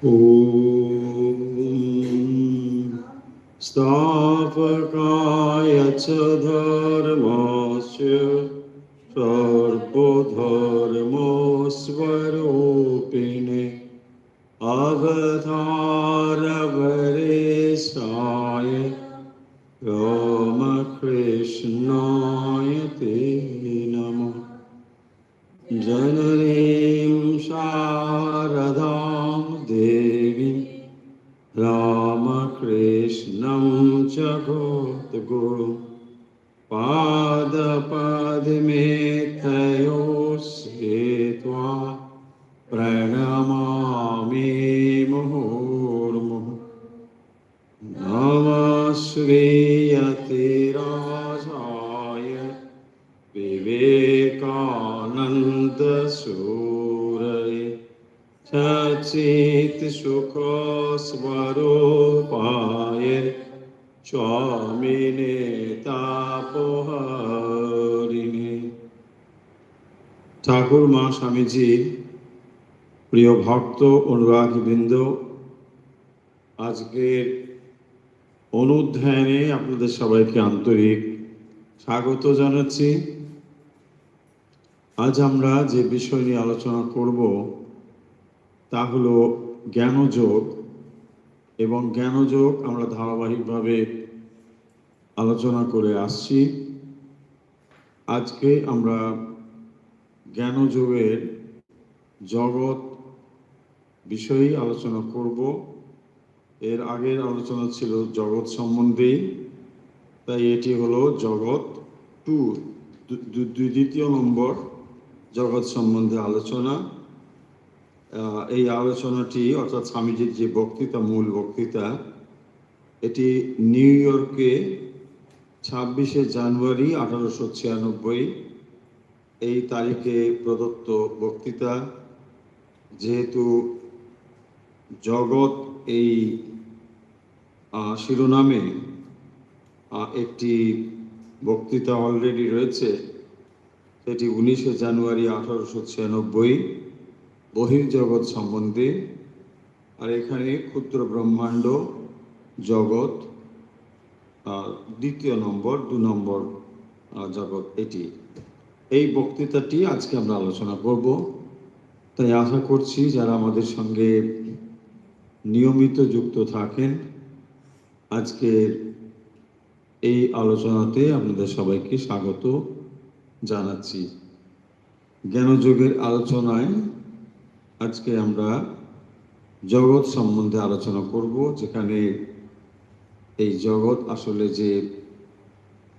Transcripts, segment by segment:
ॐ स्थापकाय च धर्मस्य सर्वधर्मस्वरूपिणे अवतारवरेशाय रामकृष्णाय ते नमः। जननीं शारदां देवीं रामकृष्णं जगद्गुरुं पादपद्मे तयो स्थित्वा प्रणमामि मुहुर्मुहुः। नमः श्रीयतिराजाय विवेकानन्दसूरये सच्चित्सुखस्वरूपाय स्वामिने तापहारिणे। ঠাকুর মা স্বামীজি, প্রিয় ভক্ত অনুরাগীবৃন্দ, আজকের অনুধ্যানে আপনাদের সবাইকে আন্তরিক স্বাগত জানাচ্ছি। আজ আমরা যে বিষয় নিয়ে আলোচনা করব তা হলো জ্ঞানযোগ, এবং জ্ঞানযোগ আমরা ধারাবাহিকভাবে আলোচনা করে আসছি। আজকে আমরা জ্ঞানযোগের জগৎ বিষয়ে আলোচনা করব। এর আগের আলোচনা ছিল জগৎ সম্বন্ধে, তাই এটি হলো জগৎ 2, দ্বিতীয় নম্বর জগৎ সম্বন্ধে আলোচনা। এই আলোচনাটি অর্থাৎ স্বামীজির যে বক্তৃতা, মূল বক্তৃতা, এটি নিউ ইয়র্কে 26শে জানুয়ারি 1896 এই তারিখে প্রদত্ত বক্তৃতা। যেহেতু জগৎ এই শিরোনামে একটি বক্তৃতা অলরেডি রয়েছে, সেটি 19শে জানুয়ারি 1896 বহির্জগৎ সম্বন্ধে, আর এখানে ক্ষুদ্র ব্রহ্মাণ্ড জগৎ দ্বিতীয় নম্বর, 2 নম্বর জগৎ এটি। এই বক্তৃতাটি আজকে আমরা আলোচনা করব। তাই আশা করছি যারা আমাদের সঙ্গে নিয়মিত যুক্ত থাকেন, আজকের এই আলোচনাতে আপনাদের সবাইকে স্বাগত জানাচ্ছি। জ্ঞানযোগের আলোচনায় আজকে আমরা জগৎ সম্বন্ধে আলোচনা করব, যেখানে এই জগৎ আসলে যে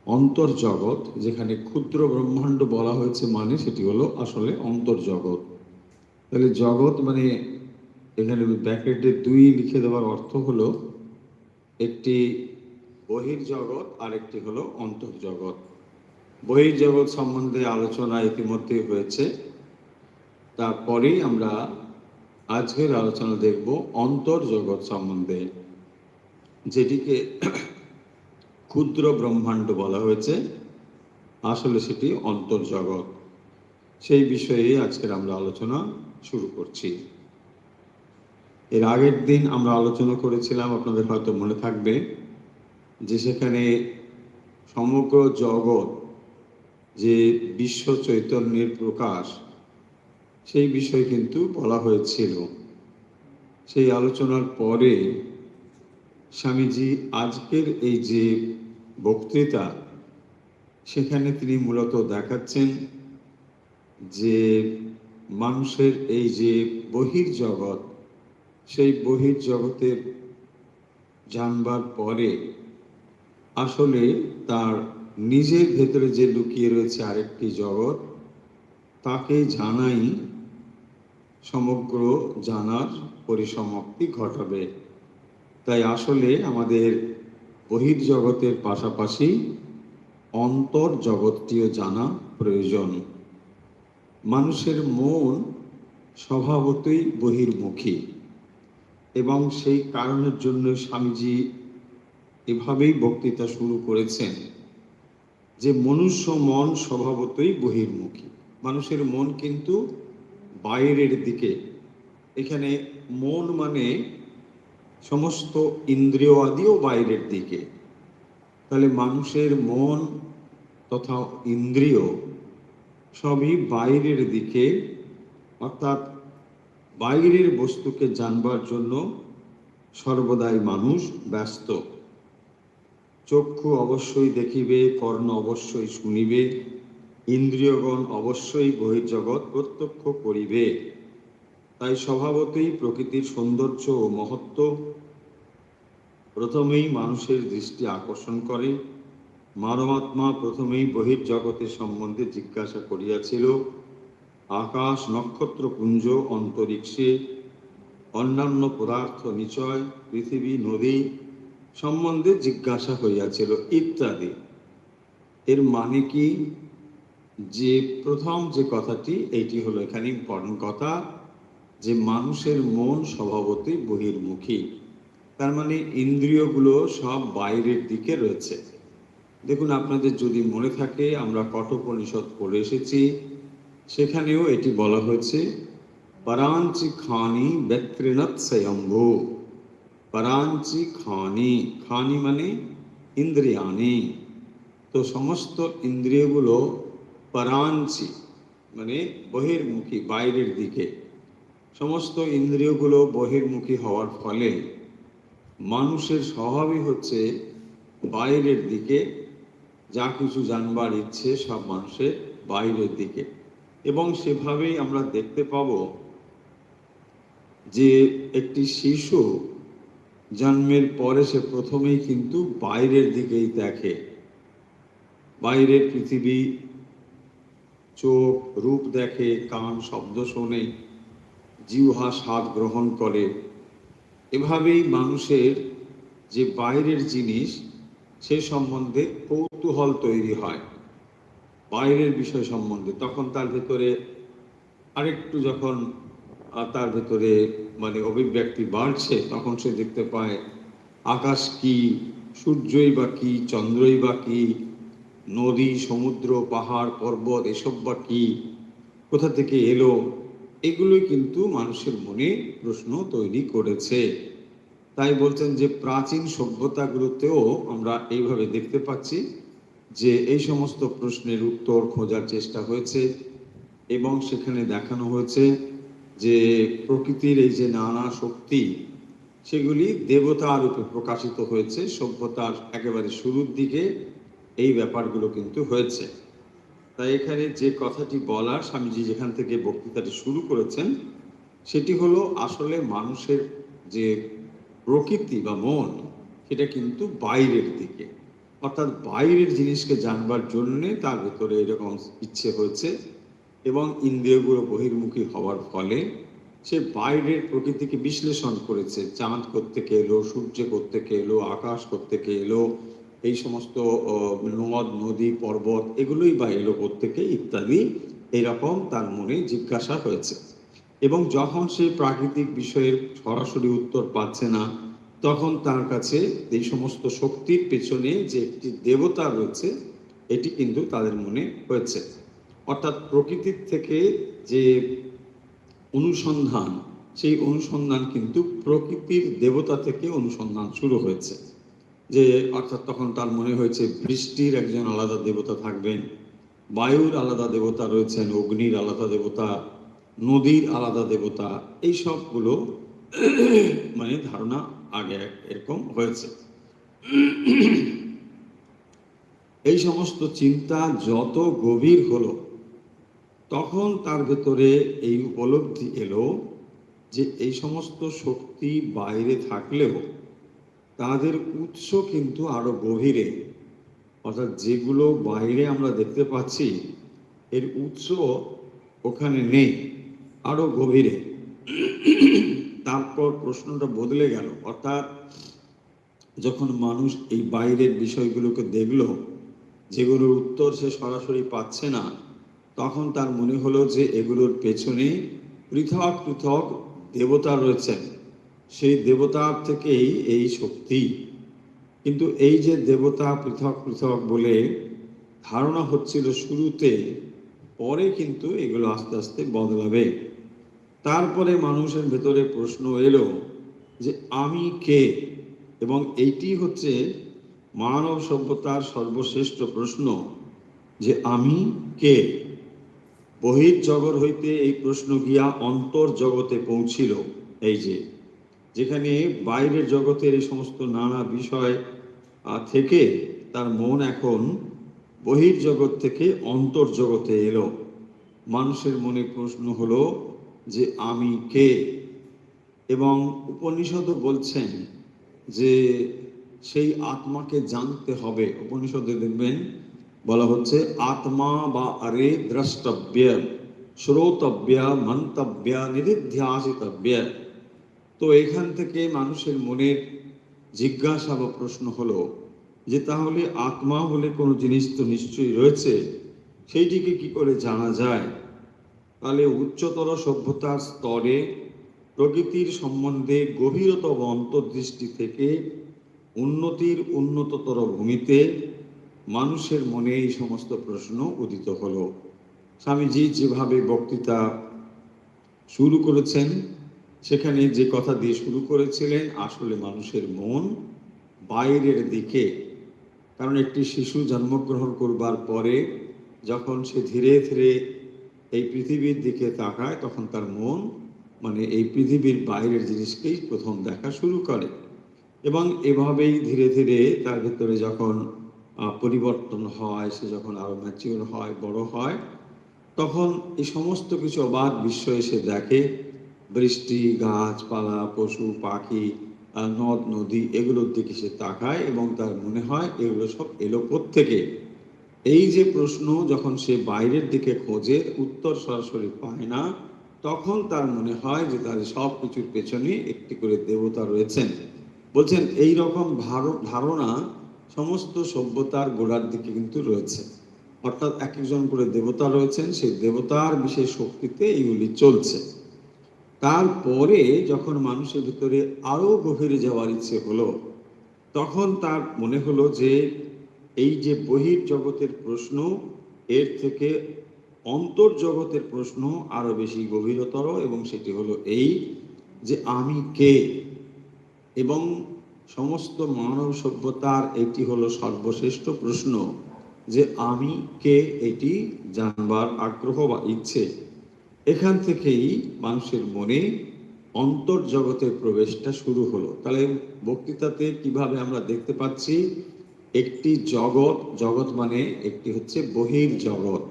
অন্তর্জগৎ, যেখানে ক্ষুদ্র ব্রহ্মাণ্ড বলা হয়েছে, মানে সেটি হলো আসলে অন্তর্জগৎ। তাহলে জগৎ মানে এখানে ব্র্যাকেটে 2 লিখে দেওয়ার অর্থ হলো একটি বহির্জগৎ আর একটি হলো অন্তর্জগৎ। বহির্জগৎ সম্বন্ধে আলোচনা ইতিমধ্যে হয়েছে, তারপরেই আমরা আজকের আলোচনা দেখব অন্তর্জগৎ সম্বন্ধে, যেটিকে ক্ষুদ্র ব্রহ্মাণ্ড বলা হয়েছে, আসলে সেটি অন্তর্জগৎ। সেই বিষয়ে আজকের আমরা আলোচনা শুরু করছি। এর আগের দিন আমরা আলোচনা করেছিলাম, আপনাদের হয়তো মনে থাকবে, যে সেখানে সমগ্র জগৎ যে বিশ্ব চৈতন্যের প্রকাশ, সেই বিষয় কিন্তু বলা হয়েছিল। সেই আলোচনার পরে স্বামীজি আজকের এই যে বক্তৃতা, সেখানে তিনি মূলত দেখাচ্ছেন যে মানুষের এই যে বহির্জগৎ, সেই বহির্জগতের জানবার পরে আসলে তার নিজের ভেতরে যে লুকিয়ে রয়েছে আরেকটি জগৎ, তাকে জানাই সমগ্র জানার পরিসমাপ্তি ঘটাবে। তাই আসলে আমাদের বহির্জগতের পাশাপাশি অন্তর্জগৎটিও জানা প্রয়োজন। মানুষের মন স্বভাবতই বহির্মুখী, এবং সেই কারণের জন্য স্বামীজি এভাবেই বক্তৃতা শুরু করেছেন যে মনুষ্য মন স্বভাবতই বহির্মুখী। মানুষের মন কিন্তু বাইরের দিকে, এখানে মন মানে সমস্ত ইন্দ্রিয় আদিও বাইরের দিকে। তাহলে মানুষের মন তথা ইন্দ্রিয় সবই বাইরের দিকে, অর্থাৎ বাইরের বস্তুকে জানবার জন্য সর্বদাই মানুষ ব্যস্ত। চক্ষু অবশ্যই দেখিবে, কর্ণ অবশ্যই শুনিবে, ইন্দ্রিয়গণ অবশ্যই বহির্জগৎ প্রত্যক্ষ করিবে। তাই স্বভাবতই প্রকৃতির সৌন্দর্য ও মহত্ব প্রথমেই মানুষের দৃষ্টি আকর্ষণ করে। মানবাত্মা প্রথমেই বহির্জগতের সম্বন্ধে জিজ্ঞাসা করিয়াছিল। আকাশ, নক্ষত্রপুঞ্জ, অন্তরিক্ষে অন্যান্য পদার্থ নিচয়, পৃথিবী, নদী সম্বন্ধে জিজ্ঞাসা হইয়াছিল ইত্যাদি। এর মানে কি? যে প্রথম যে কথাটি, এইটি হলো এখানে ইম্পর্টেন্ট কথা, যে মানুষের মন স্বভাবতই বহির্মুখী। তার মানে ইন্দ্রিয়গুলো সব বাইরের দিকে রয়েছে। দেখুন, আপনাদের যদি মনে থাকে, আমরা কঠোপনিষদ পড়ে এসেছি, সেখানেও এটি বলা হয়েছে, পরাঞ্চি খানি ব্যত্রিণত স্বয়ম্ভু। পরাঞ্চি খানি, খানি মানে ইন্দ্রিয়ানি। তো সমস্ত ইন্দ্রিয়গুলো পরাঞ্চি মানে বহির্মুখী, বাইরের দিকে। সমস্ত ইন্দ্রিয়গুলো বহির্মুখী হওয়ার ফলে মানুষের স্বভাবই হচ্ছে বাইরের দিকে। যা কিছু জানবার ইচ্ছে সব মানুষের বাইরের দিকে। এবং সেভাবেই আমরা দেখতে পাব যে একটি শিশু জন্মের পরে সে প্রথমেই কিন্তু বাইরের দিকেই দেখে। বাইরের পৃথিবী, চোখ রূপ দেখে, কান শব্দ শোনে, জিহ্বা স্বাদ গ্রহণ করে। এভাবেই মানুষের যে বাইরের জিনিস সে সম্বন্ধে কৌতূহল তৈরি হয়, বাইরের বিষয় সম্বন্ধে। তখন তার ভেতরে আরেকটু যখন তার ভেতরে মানে অভিব্যক্তি বাড়ছে, তখন সে দেখতে পায় আকাশ কি, সূর্যই বা কি, চন্দ্রই বা কি, নদী, সমুদ্র, পাহাড়, পর্বত এসব বা কি, কোথা থেকে এলো। এগুলোই কিন্তু মানুষের মনে প্রশ্ন তৈরি করেছে। তাই বলছেন যে প্রাচীন সভ্যতাগুলোতেও আমরা এইভাবে দেখতে পাচ্ছি যে এই সমস্ত প্রশ্নের উত্তর খোঁজার চেষ্টা হয়েছে, এবং সেখানে দেখানো হয়েছে যে প্রকৃতির এই যে নানা শক্তি, সেগুলি দেবতা রূপে প্রকাশিত হয়েছে। সভ্যতার একেবারে শুরুর দিকে এই ব্যাপারগুলো কিন্তু হয়েছে। তাই এখানে যে কথাটি বলার, স্বামীজি যেখান থেকে বক্তৃতাটি শুরু করেছেন, সেটি হলো আসলে মানুষের যে প্রকৃতি বা মন, সেটা কিন্তু বাইরের দিকে, অর্থাৎ বাইরের জিনিসকে জানবার জন্যে তার ভেতরে এরকম ইচ্ছে হয়েছে। এবং ইন্দ্রিয়গুলো বহির্মুখী হওয়ার ফলে সে বাইরের প্রকৃতিকে বিশ্লেষণ করেছে। চাঁদ কোত্থেকে এলো, সূর্য কোত্থেকে এলো, আকাশ কোত্থেকে এলো, এই সমস্ত নদ নদী পর্বত এগুলোই বা এলো কোত্থেকে ইত্যাদি, এইরকম তার মনে জিজ্ঞাসা হয়েছে। এবং যখন সে প্রাকৃতিক বিষয়ের সরাসরি উত্তর পাচ্ছে না, তখন তার কাছে এই সমস্ত শক্তির পেছনে যে একটি দেবতা রয়েছে, এটি কিন্তু তাদের মনে হয়েছে। অর্থাৎ প্রকৃতির থেকে যে অনুসন্ধান, সেই অনুসন্ধান কিন্তু প্রকৃতির দেবতা থেকে অনুসন্ধান শুরু হয়েছে। যে অর্থাৎ তখন তার মনে হয়েছে বৃষ্টির একজন আলাদা দেবতা থাকবেন, বায়ুর আলাদা দেবতা রয়েছেন, অগ্নির আলাদা দেবতা, নদীর আলাদা দেবতা, এই সবগুলো মানে ধারণা আগে এরকম হয়েছে। এই সমস্ত চিন্তা যত গভীর হলো, তখন তার ভেতরে এই উপলব্ধি এলো যে এই সমস্ত শক্তি বাইরে থাকলেও তাদের উৎস কিন্তু আরো গভীরে। অর্থাৎ যেগুলো বাইরে আমরা দেখতে পাচ্ছি, এর উৎস ওখানে নেই, আরো গভীরে। তারপর প্রশ্নটা বদলে গেল। অর্থাৎ যখন মানুষ এই বাইরের বিষয়গুলোকে দেখলো, যেগুলোর উত্তর সে সরাসরি পাচ্ছে না, তখন তার মনে হলো যে এগুলোর পেছনে পৃথক পৃথক দেবতা রয়েছেন, সেই দেবতার থেকেই এই শক্তি। কিন্তু এই যে দেবতা পৃথক পৃথক বলে ধারণা হচ্ছিল শুরুতে, পরে কিন্তু এগুলো আস্তে আস্তে বদলাবে। তারপরে মানুষের ভেতরে প্রশ্ন এলো যে আমি কে, এবং এইটি হচ্ছে মানব সভ্যতার সর্বশ্রেষ্ঠ প্রশ্ন, যে আমি কে। বহির্জগৎ হইতে এই প্রশ্ন গিয়া অন্তর্জগতে পৌঁছিল। এই যে যেখানে বাইরের জগতের এই সমস্ত নানা বিষয় থেকে তার মন এখন বহির্জগৎ থেকে অন্তর্জগতে এলো। মানুষের মনে প্রশ্ন হলো যে আমি কে। এবং উপনিষদও বলছেন যে সেই আত্মাকে জানতে হবে। উপনিষদে দেখবেন বলা হচ্ছে আত্মা বা আরে দ্রষ্টব্য শ্রোতব্য মন্তব্য নিধিধ্যাসিতব্য। তো এখান থেকে মানুষের মনের জিজ্ঞাসা বা প্রশ্ন হলো যে তাহলে আত্মা বলে কোনো জিনিস তো নিশ্চয়ই রয়েছে, সেইটিকে কি করে জানা যায়। তাহলে উচ্চতর সভ্যতার স্তরে প্রকৃতির সম্বন্ধে গভীরতম অন্তর্দৃষ্টি থেকে উন্নতির উন্নততর ভূমিতে মানুষের মনে এই সমস্ত প্রশ্ন উদিত হলো। স্বামীজি যেভাবে বক্তৃতা শুরু করেছেন, সেখানে যে কথা দিয়ে শুরু করেছিলেন, আসলে মানুষের মন বাইরের দিকে। কারণ একটি শিশু জন্মগ্রহণ করবার পরে যখন সে ধীরে ধীরে এই পৃথিবীর দিকে তাকায়, তখন তার মন এই পৃথিবীর বাইরের জিনিসকেই প্রথম দেখা শুরু করে। এবং এভাবেই ধীরে ধীরে তার ভেতরে যখন পরিবর্তন হয়, সে যখন আরো ম্যাচিওর হয়, বড় হয়, তখন এই সমস্ত কিছু অবাধ বিশ্ব এসে দেখে। বৃষ্টি, গাছপালা, পশু পাখি, নদ নদী, এগুলোর দিকে সে তাকায় এবং তার মনে হয় এগুলো সব এলো কোত্থেকে। এই যে প্রশ্ন যখন সে বাইরের দিকে খোঁজে, উত্তর সরাসরি পায় না, তখন তার মনে হয় যে তার সব কিছুর পেছনে একটি করে দেবতা রয়েছেন। বলছেন এই রকম ধারণা সমস্ত সভ্যতার গোড়ার দিকে কিন্তু রয়েছে। অর্থাৎ এক একজন করে দেবতা রয়েছেন, সেই দেবতার বিশেষ শক্তিতে এইগুলি চলছে। তারপরে যখন মানুষের ভিতরে আরো গভীরে যাওয়ার ইচ্ছে হলো, তখন তার মনে হলো যে এই যে বহির্জগতের প্রশ্ন, এর থেকে অন্তর্জগতের প্রশ্ন আরো বেশি গভীরতর, এবং সেটি হলো এই যে আমি কে। এবং সমস্ত মানব সভ্যতার এটি হলো সর্বশ্রেষ্ঠ প্রশ্ন, যে আমি কে, এটি জানবার আগ্রহ বা ইচ্ছে। এখান থেকেই মানুষের মনে অন্তর্জগতের প্রবেশটা শুরু হলো। তাহলে বক্তৃতাতে কিভাবে আমরা দেখতে পাচ্ছি, একটি জগৎ, জগৎ মানে একটি হচ্ছে বহির্জগৎ,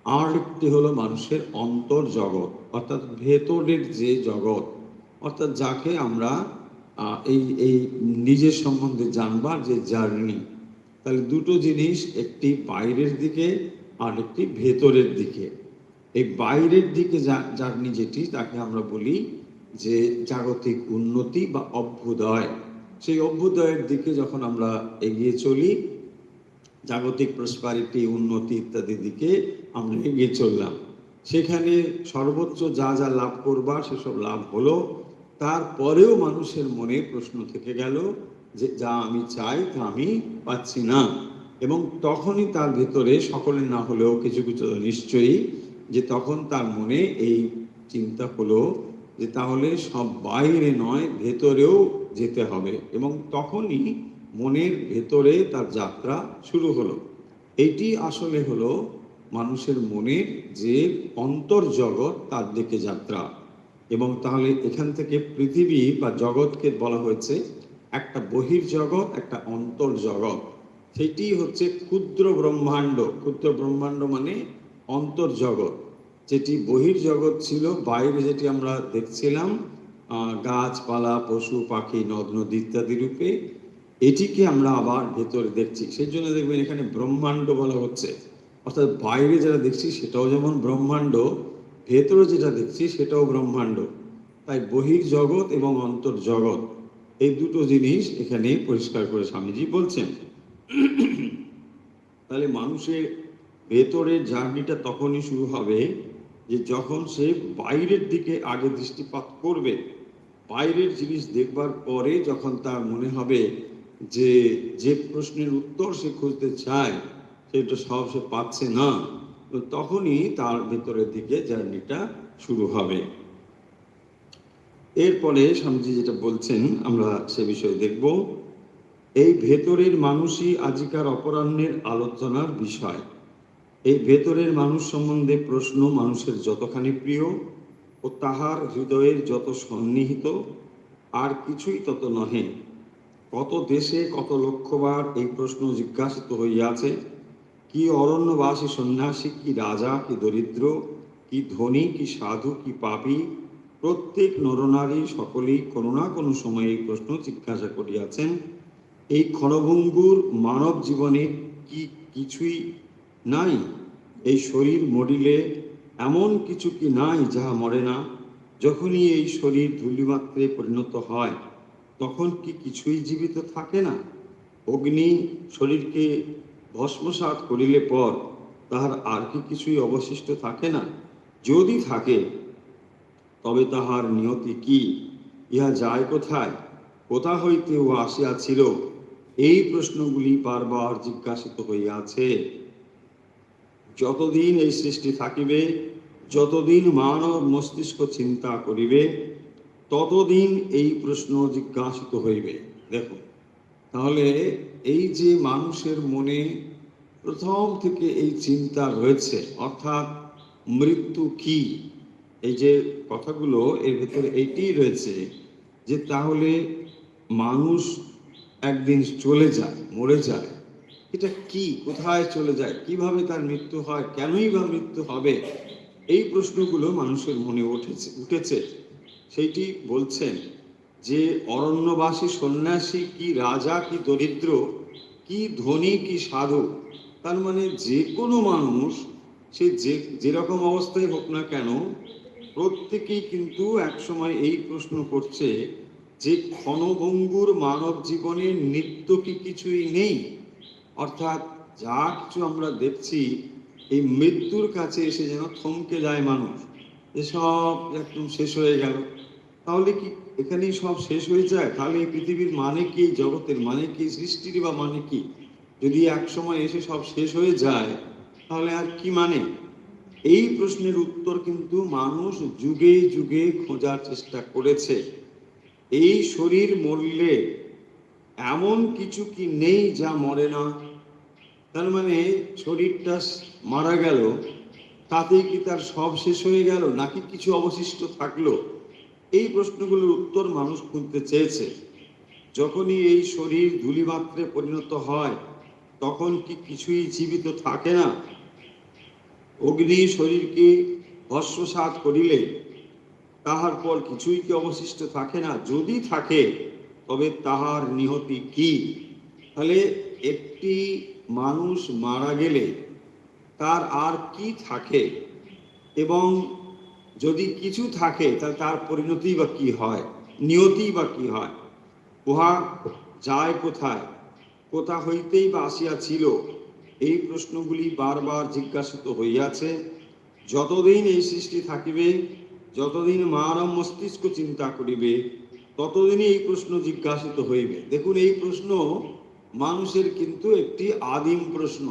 আর একটি হলো মানুষের অন্তর্জগৎ, অর্থাৎ ভেতরের যে জগৎ, অর্থাৎ যাকে আমরা এই এই নিজের সম্বন্ধে জানবার যে জার্নি। তাহলে দুটো জিনিস, একটি বাইরের দিকে আর একটি ভেতরের দিকে। এই বাইরের দিকে জার্নি যেটি, তাকে আমরা বলি যে জাগতিক উন্নতি বা অভ্যুদয়। সেই অভ্যুদয়ের দিকে যখন আমরা এগিয়ে চলি, জাগতিক প্রসপারিটি, উন্নতি ইত্যাদির দিকে আমরা এগিয়ে চললাম, সেখানে সর্বোচ্চ যা যা লাভ করবার সেসব লাভ হলো। তারপরেও মানুষের মনে প্রশ্ন থেকে গেল যে যা আমি চাই তা আমি পাচ্ছি না। এবং তখনই তার ভেতরে, সকলে না হলেও কিছু কিছু নিশ্চয়ই, যে তখন তার মনে এই চিন্তা হলো যে তাহলে সব বাইরে নয়, ভেতরেও যেতে হবে। এবং তখনই মনের ভেতরে তার যাত্রা শুরু হলো। এইটি আসলে হলো মানুষের মনের যে অন্তর্জগৎ, তার দিকে যাত্রা। এবং তাহলে এখান থেকে পৃথিবী বা জগৎকে বলা হয়েছে একটা বহির্জগৎ, একটা অন্তর্জগৎ। সেটি হচ্ছে ক্ষুদ্র ব্রহ্মাণ্ড। ক্ষুদ্র ব্রহ্মাণ্ড মানে অন্তর্জগৎ। যেটি বহির্জগৎ ছিল, বাইরে যেটি আমরা দেখছিলাম গাছপালা, পশু পাখি, নদ নদী ইত্যাদি রূপে, এটিকে আমরা আবার ভেতরে দেখছি। সেই জন্য দেখবেন এখানে ব্রহ্মাণ্ড বলা হচ্ছে। অর্থাৎ বাইরে যেটা দেখছি সেটাও যেমন ব্রহ্মাণ্ড, ভেতরে যেটা দেখছি সেটাও ব্রহ্মাণ্ড। তাই বহির্জগৎ এবং অন্তর্জগৎ, এই দুটো জিনিস এখানে পরিষ্কার করে স্বামীজি বলছেন। তাহলে মানুষের ভেতরের জার্নিটা তখনই শুরু হবে যে যখন সে বাইরের দিকে আগে দৃষ্টিপাত করবে। বাইরের জিনিস দেখবার পরে যখন তার মনে হবে যে যে প্রশ্নের উত্তর সে খুঁজতে চায় সেটা সব সে পাচ্ছে না, তো তখনই তার ভেতরের দিকে জার্নিটা শুরু হবে। এরপরে স্বামীজি যেটা বলছেন আমরা সে বিষয়ে দেখব। এই ভেতরের মানুষই আজিকার অপরাহ্নের আলোচনার বিষয়। এই ভেতরের মানুষ সম্বন্ধে প্রশ্ন মানুষের যতখানি প্রিয় ও তাহার হৃদয়ের যত সন্নিহিত, আর কিছুই তত নহে। কত দেশে কত লক্ষবার এই প্রশ্ন জিজ্ঞাসিত হইয়াছে, কি অরণ্যবাসী সন্ন্যাসী, কি রাজা, কি দরিদ্র, কি ধনী, কি সাধু, কি পাপী, প্রত্যেক নরনারী সকলেই কোনো না কোনো সময়ে এই প্রশ্ন জিজ্ঞাসা করিয়াছেন। এই ক্ষণভঙ্গুর মানব জীবনে কি কিছুই নাই? এই শরীর মরিলে এমন কিছু কি নাই যাহা মরে না? যখনই এই শরীর ধূলিমাত্রে পরিণত হয় তখন কি কিছুই জীবিত থাকে না? অগ্নি শরীরকে ভস্মসাৎ করিলে পর তাহার আর কি কিছুই অবশিষ্ট থাকে না? যদি থাকে তবে তাহার নিয়তি কি? ইহা যায় কোথায়? কোথা হইতে ও আসিয়াছিল? এই প্রশ্নগুলি বারবার জিজ্ঞাসিত হইয়াছে। যতদিন এই সৃষ্টি থাকিবে, যতদিন মানব মস্তিষ্ক চিন্তা করিবে, ততদিন এই প্রশ্ন জিজ্ঞাসিত হইবে। দেখুন, তাহলে এই যে মানুষের মনে প্রথম থেকে এই চিন্তা রয়েছে, অর্থাৎ মৃত্যু কি, এই যে কথাগুলো এর ভেতরে এইটিই রয়েছে যে তাহলে মানুষ একদিন চলে যায়, মরে যায়, এটা কি, কোথায় চলে যায়, কিভাবে তার মৃত্যু হয়, কেনই বা মৃত্যু হবে, এই প্রশ্নগুলো মানুষের মনে উঠেছে। সেইটি বলছেন যে অরণ্যবাসী সন্ন্যাসী, কি রাজা, কি দরিদ্র, কি ধনী, কি সাধু, তার মানে যে কোনো মানুষ, সে যেরকম অবস্থায় হোক না কেন, প্রত্যেকেই কিন্তু একসময় এই প্রশ্ন করছে যে ক্ষণভঙ্গুর মানব জীবনের নিত্য কি কিছুই নেই? অর্থাৎ যা কিছু আমরা দেখছি, এই মৃত্যুর কাছে এসে যেন থমকে যায় মানুষ, এসব একদম শেষ হয়ে গেল। তাহলে কি এখানেই সব শেষ হয়ে যায়? তাহলে এই পৃথিবীর মানে কি, জগতের মানে কি, সৃষ্টির বা মানে কি? যদি এক সময় এসে সব শেষ হয়ে যায় তাহলে আর কি মানে? এই প্রশ্নের উত্তর কিন্তু মানুষ যুগে যুগে খোঁজার চেষ্টা করেছে। এই শরীর মরলে এমন কিছু কি নেই যা মরে না? তার মানে শরীরটা মারা গেল, তাতেই কি তার সব শেষ হয়ে গেল, নাকি কিছু অবশিষ্ট থাকলো? এই প্রশ্নগুলোর উত্তর মানুষ খুঁজতে চেয়েছে। যখনই এই শরীর ধূলিমাত্রে পরিণত হয় তখন কি কিছুই জীবিত থাকে না? অগ্নি শরীরকে ভস্মসাৎ করিলে তাহার পর কিছুই কি অবশিষ্ট থাকে না? যদি থাকে তবে তাহার নিহতি কি? তাহলে একটি মানুষ মারা গেলে তার আর কি থাকে, এবং যদি কিছু থাকে তাহলে তার পরিণতি বা কি হয়, নিয়তি বা কি হয়, উহা যায় কোথায়, কোথা হইতেই বা আসিয়াছিল? এই প্রশ্নগুলি বারবার জিজ্ঞাসিত হইয়াছে। যতদিন এই সৃষ্টি থাকিবে, যতদিন মানব মস্তিষ্ক চিন্তা করিবে, ততদিনই এই প্রশ্ন জিজ্ঞাসিত হইবে। দেখুন, এই প্রশ্ন মানুষের কিন্তু একটি আদিম প্রশ্ন,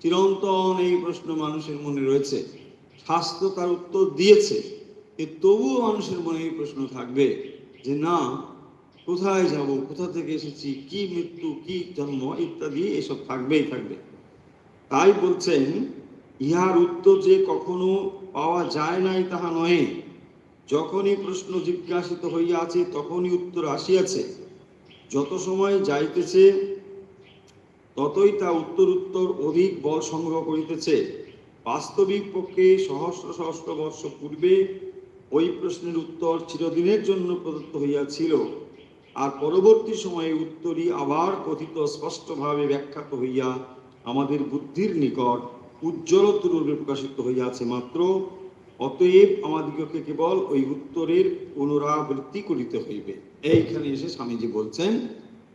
চিরন্তন এই প্রশ্ন মানুষের মনে রয়েছে। শাস্ত্র তার উত্তর দিয়েছে, তবুও মানুষের মনে এই প্রশ্ন থাকবে যে না, কোথায় যাব, কোথা থেকে এসেছি, কি মৃত্যু, কি জন্ম, ইত্যাদি এসব থাকবেই থাকবে। তাই বলছেন, ইহার উত্তর যে কখনো পাওয়া যায় নাই তাহা নহে। যখনই প্রশ্ন জিজ্ঞাসিত হইয়াছে তখনই উত্তর আসিয়াছে। যত সময় যাইতেছে ততই তা উত্তর উত্তর অধিক বল সংগ্রহ করিতেছে। বাস্তবিক পক্ষে সহস্র সহস্র বর্ষ পূর্বে ওই প্রশ্নের উত্তর চিরদিনের জন্য প্রদত্ত হইয়াছিল, আর পরবর্তী সময়ে উত্তরই আবার কথিত স্পষ্টভাবে ব্যাখ্যাত হইয়া আমাদের বুদ্ধির নিকট উজ্জ্বলতর রূপে প্রকাশিত হইয়াছে মাত্র। অতএব আমাদিগকে কেবল ওই উত্তরের পুনরাবৃত্তি করিতে হইবে। এইখানে এসে স্বামীজি বলছেন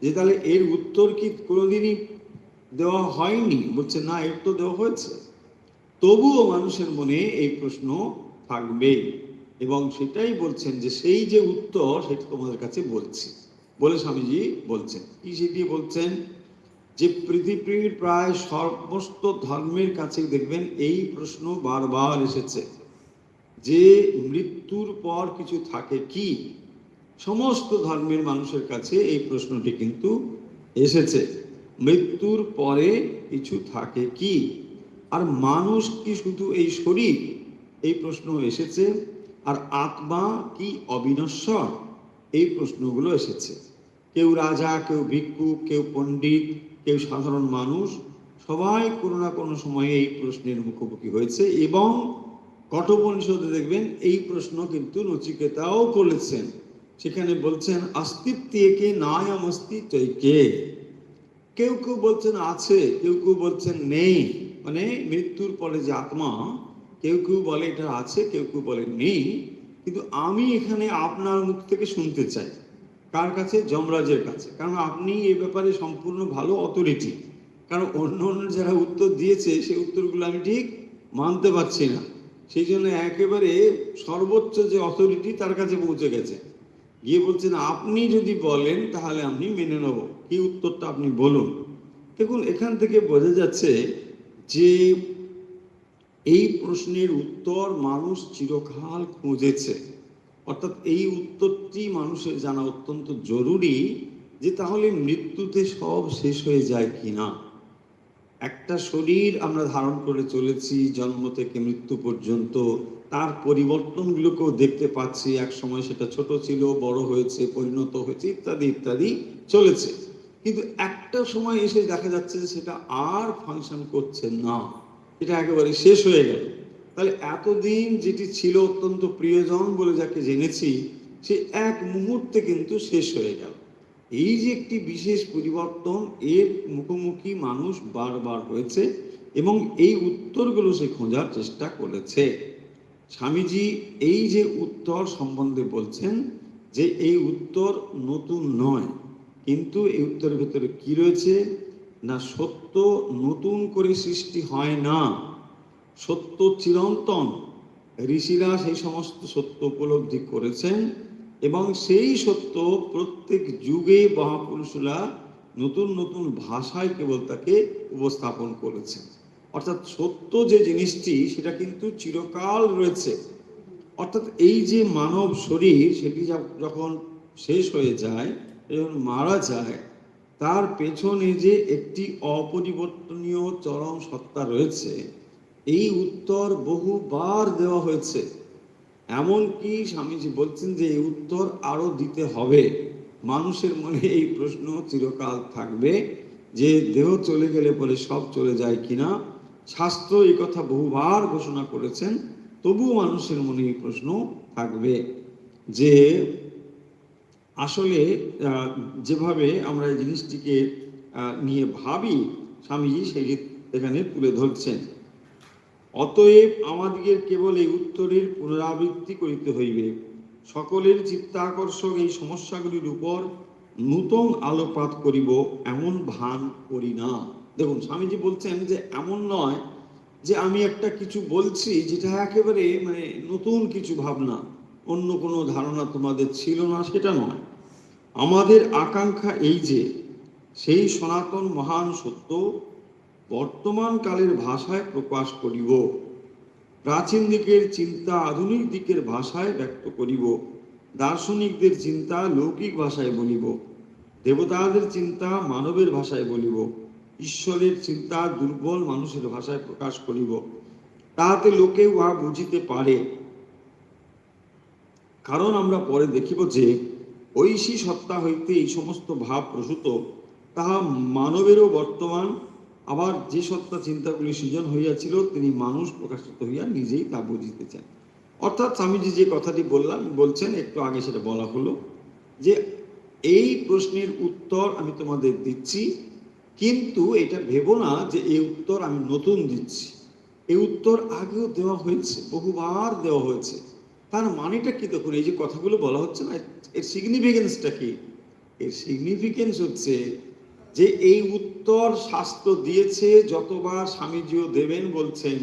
যে তাহলে এর উত্তর কি কোনোদিনই দেওয়া হয়নি? বলছে না, এর তো দেওয়া হয়েছে, তবুও মানুষের মনে এই প্রশ্ন থাকবে। এবং সেটাই বলছেন যে সেই যে উত্তর সেটা তোমাদের কাছে বলছি বলে স্বামীজি বলছেন। কি সেটি বলছেন? যে পৃথিবীর প্রায় সমস্ত ধর্মের কাছে দেখবেন এই প্রশ্ন বারবার এসেছে যে মৃত্যুর পর কিছু থাকে কি? সমস্ত ধর্মের মানুষের কাছে এই প্রশ্নটি কিন্তু এসেছে, মৃত্যুর পরে কিছু থাকে কি, আর মানুষ কি শুধু এই শরীর, এই প্রশ্ন এসেছে, আর আত্মা কি অবিনশ্বর, এই প্রশ্নগুলো এসেছে। কেউ রাজা, কেউ ভিক্ষুক, কেউ পণ্ডিত, কেউ সাধারণ মানুষ, সবাই কোনো না কোনো সময়ে এই প্রশ্নের মুখোমুখি হয়েছে। এবং কঠোপনিষদে দেখবেন এই প্রশ্ন কিন্তু নচিকেতাও করেছেন। সেখানে বলছেন অস্তিত্বকে নায়ম অস্তিত্বকে, কেউ কেউ বলছেন আছে, কেউ কেউ বলছেন নেই, মানে মৃত্যুর পরে যে আত্মা, কেউ কেউ বলে এটা আছে, কেউ কেউ বলে নেই। কিন্তু আমি এখানে আপনার মুখ থেকে শুনতে চাই, কার কাছে? যমরাজের কাছে, কারণ আপনি এই ব্যাপারে সম্পূর্ণ ভালো অথরিটি। কারণ অন্য অন্য যারা উত্তর দিয়েছে সেই উত্তরগুলো আমি ঠিক মানতে পারছি না, সেই জন্য একেবারে সর্বোচ্চ যে অথরিটি তার কাছে পৌঁছে গেছে, গিয়ে বলছেন আপনি যদি বলেন তাহলে আমি মেনে নেব, কি উত্তরটা আপনি বলুন। দেখুন, এখান থেকে বোঝা যাচ্ছে যে এই প্রশ্নের উত্তর মানুষ চিরকাল খুঁজেছে। অর্থাৎ এই উত্তরটি মানুষের জানা অত্যন্ত জরুরি, যে তাহলে মৃত্যুতে সব শেষ হয়ে যায় কিনা। একটা শরীর আমরা ধারণ করে চলেছি জন্ম থেকে মৃত্যু পর্যন্ত, তার পরিবর্তনগুলোকেও দেখতে পাচ্ছি। এক সময় সেটা ছোট ছিল, বড় হয়েছে, পরিণত হয়েছে, ইত্যাদি ইত্যাদি চলেছে। কিন্তু একটা সময় এসে দেখা যাচ্ছে যে সেটা আর ফাংশন করছে না, এটা একেবারে শেষ হয়ে গেল। তাহলে এতদিন যেটি ছিল অত্যন্ত প্রিয়জন বলে যাকে জেনেছি, সে এক মুহূর্তে কিন্তু শেষ হয়ে গেল। এই যে একটি বিশেষ পরিবর্তন, এর মুখোমুখি মানুষ বারবার হয়েছে এবং এই উত্তরগুলো সে খোঁজার চেষ্টা করেছে। স্বামীজি এই যে উত্তর সম্বন্ধে বলছেন যে এই উত্তর নতুন নয়, কিন্তু এই উত্তরের ভেতরে কি রয়েছে না, সত্য নতুন করে সৃষ্টি হয় না, সত্য চিরন্তন। ঋষিরা সেই সমস্ত সত্য উপলব্ধি করেছেন এবং সেই সত্য প্রত্যেক যুগে মহাপুরুষরা নতুন নতুন ভাষায় কেবল তাকে উপস্থাপন করেছেন। অর্থাৎ সত্য যে জিনিসটি সেটা কিন্তু চিরকাল রয়েছে। অর্থাৎ এই যে মানব শরীর, সেটি যখন শেষ হয়ে যায়, যখন মারা যায়, তার পেছনে যে একটি অপরিবর্তনীয় চরম সত্তা রয়েছে, এই উত্তর বহুবার দেওয়া হয়েছে। এমনকি স্বামীজি বলছেন যে এই উত্তর আরো দিতে হবে। মানুষের মনে এই প্রশ্ন চিরকাল থাকবে যে দেহ চলে গেলে পরে সব চলে যায় কিনা। শাস্ত্র এই কথা বহুবার ঘোষণা করেছেন, তবুও মানুষের মনে এই প্রশ্ন থাকবে যে আসলে যেভাবে আমরা এই জিনিসটিকে নিয়ে ভাবি, স্বামীজি সেই এখানে তুলে ধরছেন। অতএব আমাদিগের কেবল এই উত্তরের পুনরাবৃত্তি করিতে হইবে, সকলের চিত্তাকর্ষক এই সমস্যাগুলির উপর নূতন আলোকপাত করিব এমন ভান করি না। দেখুন, স্বামীজি বলছেন যে এমন নয় যে আমি একটা কিছু বলছি যেটা একেবারে মানে নতুন কিছু ভাবনা, অন্য কোনো ধারণা তোমাদের ছিল না, সেটা নয়। আমাদের আকাঙ্ক্ষা এই যে সেই সনাতন মহান সত্য বর্তমান কালের ভাষায় প্রকাশ করিব, প্রাচীন দিকের চিন্তা আধুনিক দিকের ভাষায় ব্যক্ত করিব, দার্শনিকদের চিন্তা লৌকিক ভাষায় বলিব, দেবতাদের চিন্তা মানবের ভাষায় বলিব, ঈশ্বরের চিন্তা দুর্বল মানুষের ভাষায় প্রকাশ করিব, তাহাতে লোকে উহা বুঝিতে পারে। কারণ আমরা পরে দেখিব যে ঐশী সত্তা হইতে এই সমস্ত ভাব প্রসূত, তাহা মানবেরও বর্তমান। আবার যে সত্তা চিন্তাগুলি সৃজন হইয়াছিল, তিনি মানুষ প্রকাশিত হইয়া নিজেই তা বুঝিতে চান। অর্থাৎ স্বামীজি যে কথাটি বলছেন, একটু আগে সেটা বলা হলো যে এই প্রশ্নের উত্তর আমি তোমাদের দিচ্ছি, কিন্তু এটা ভেবো না যে এই উত্তর আমি নতুন দিচ্ছি। এই উত্তর আগেও দেওয়া হয়েছে, বহুবার দেওয়া হয়েছে। তার মানেটা কি? দেখুন, এই যে কথাগুলো বলা হচ্ছে না, এর সিগনিফিকেন্সটা কি? এর সিগনিফিকেন্স হচ্ছে যে এই উত্তর শাস্ত্র দিয়েছে, যতবার স্বামীজিও দেবেন বলছেন,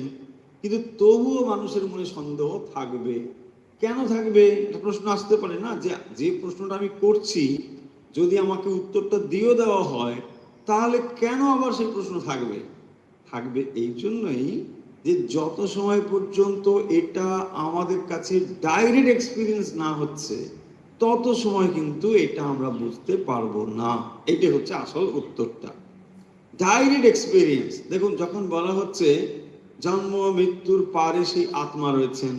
কিন্তু তবুও মানুষের মনে সন্দেহ থাকবে। কেন থাকবে? একটা প্রশ্ন আসতে পারে না, যে প্রশ্নটা আমি করছি যদি আমাকে উত্তরটা দিয়েও দেওয়া হয়, তাহলে কেন আবার সেই প্রশ্ন থাকবে? থাকবে এই জন্যই যে যত সময় পর্যন্ত এটা আমাদের কাছে ডাইরেক্ট এক্সপিরিয়েন্স না হচ্ছে, তত সময় কিন্তু এটা আমরা বুঝতে পারবো না। এটা হচ্ছে আসল উত্তরটা। ডাইরেক্ট এক্সপিরিয়েন্স, দেখুন যখন বলা হচ্ছে জন্ম মৃত্যুর পারে সেই আত্মা রয়েছেন,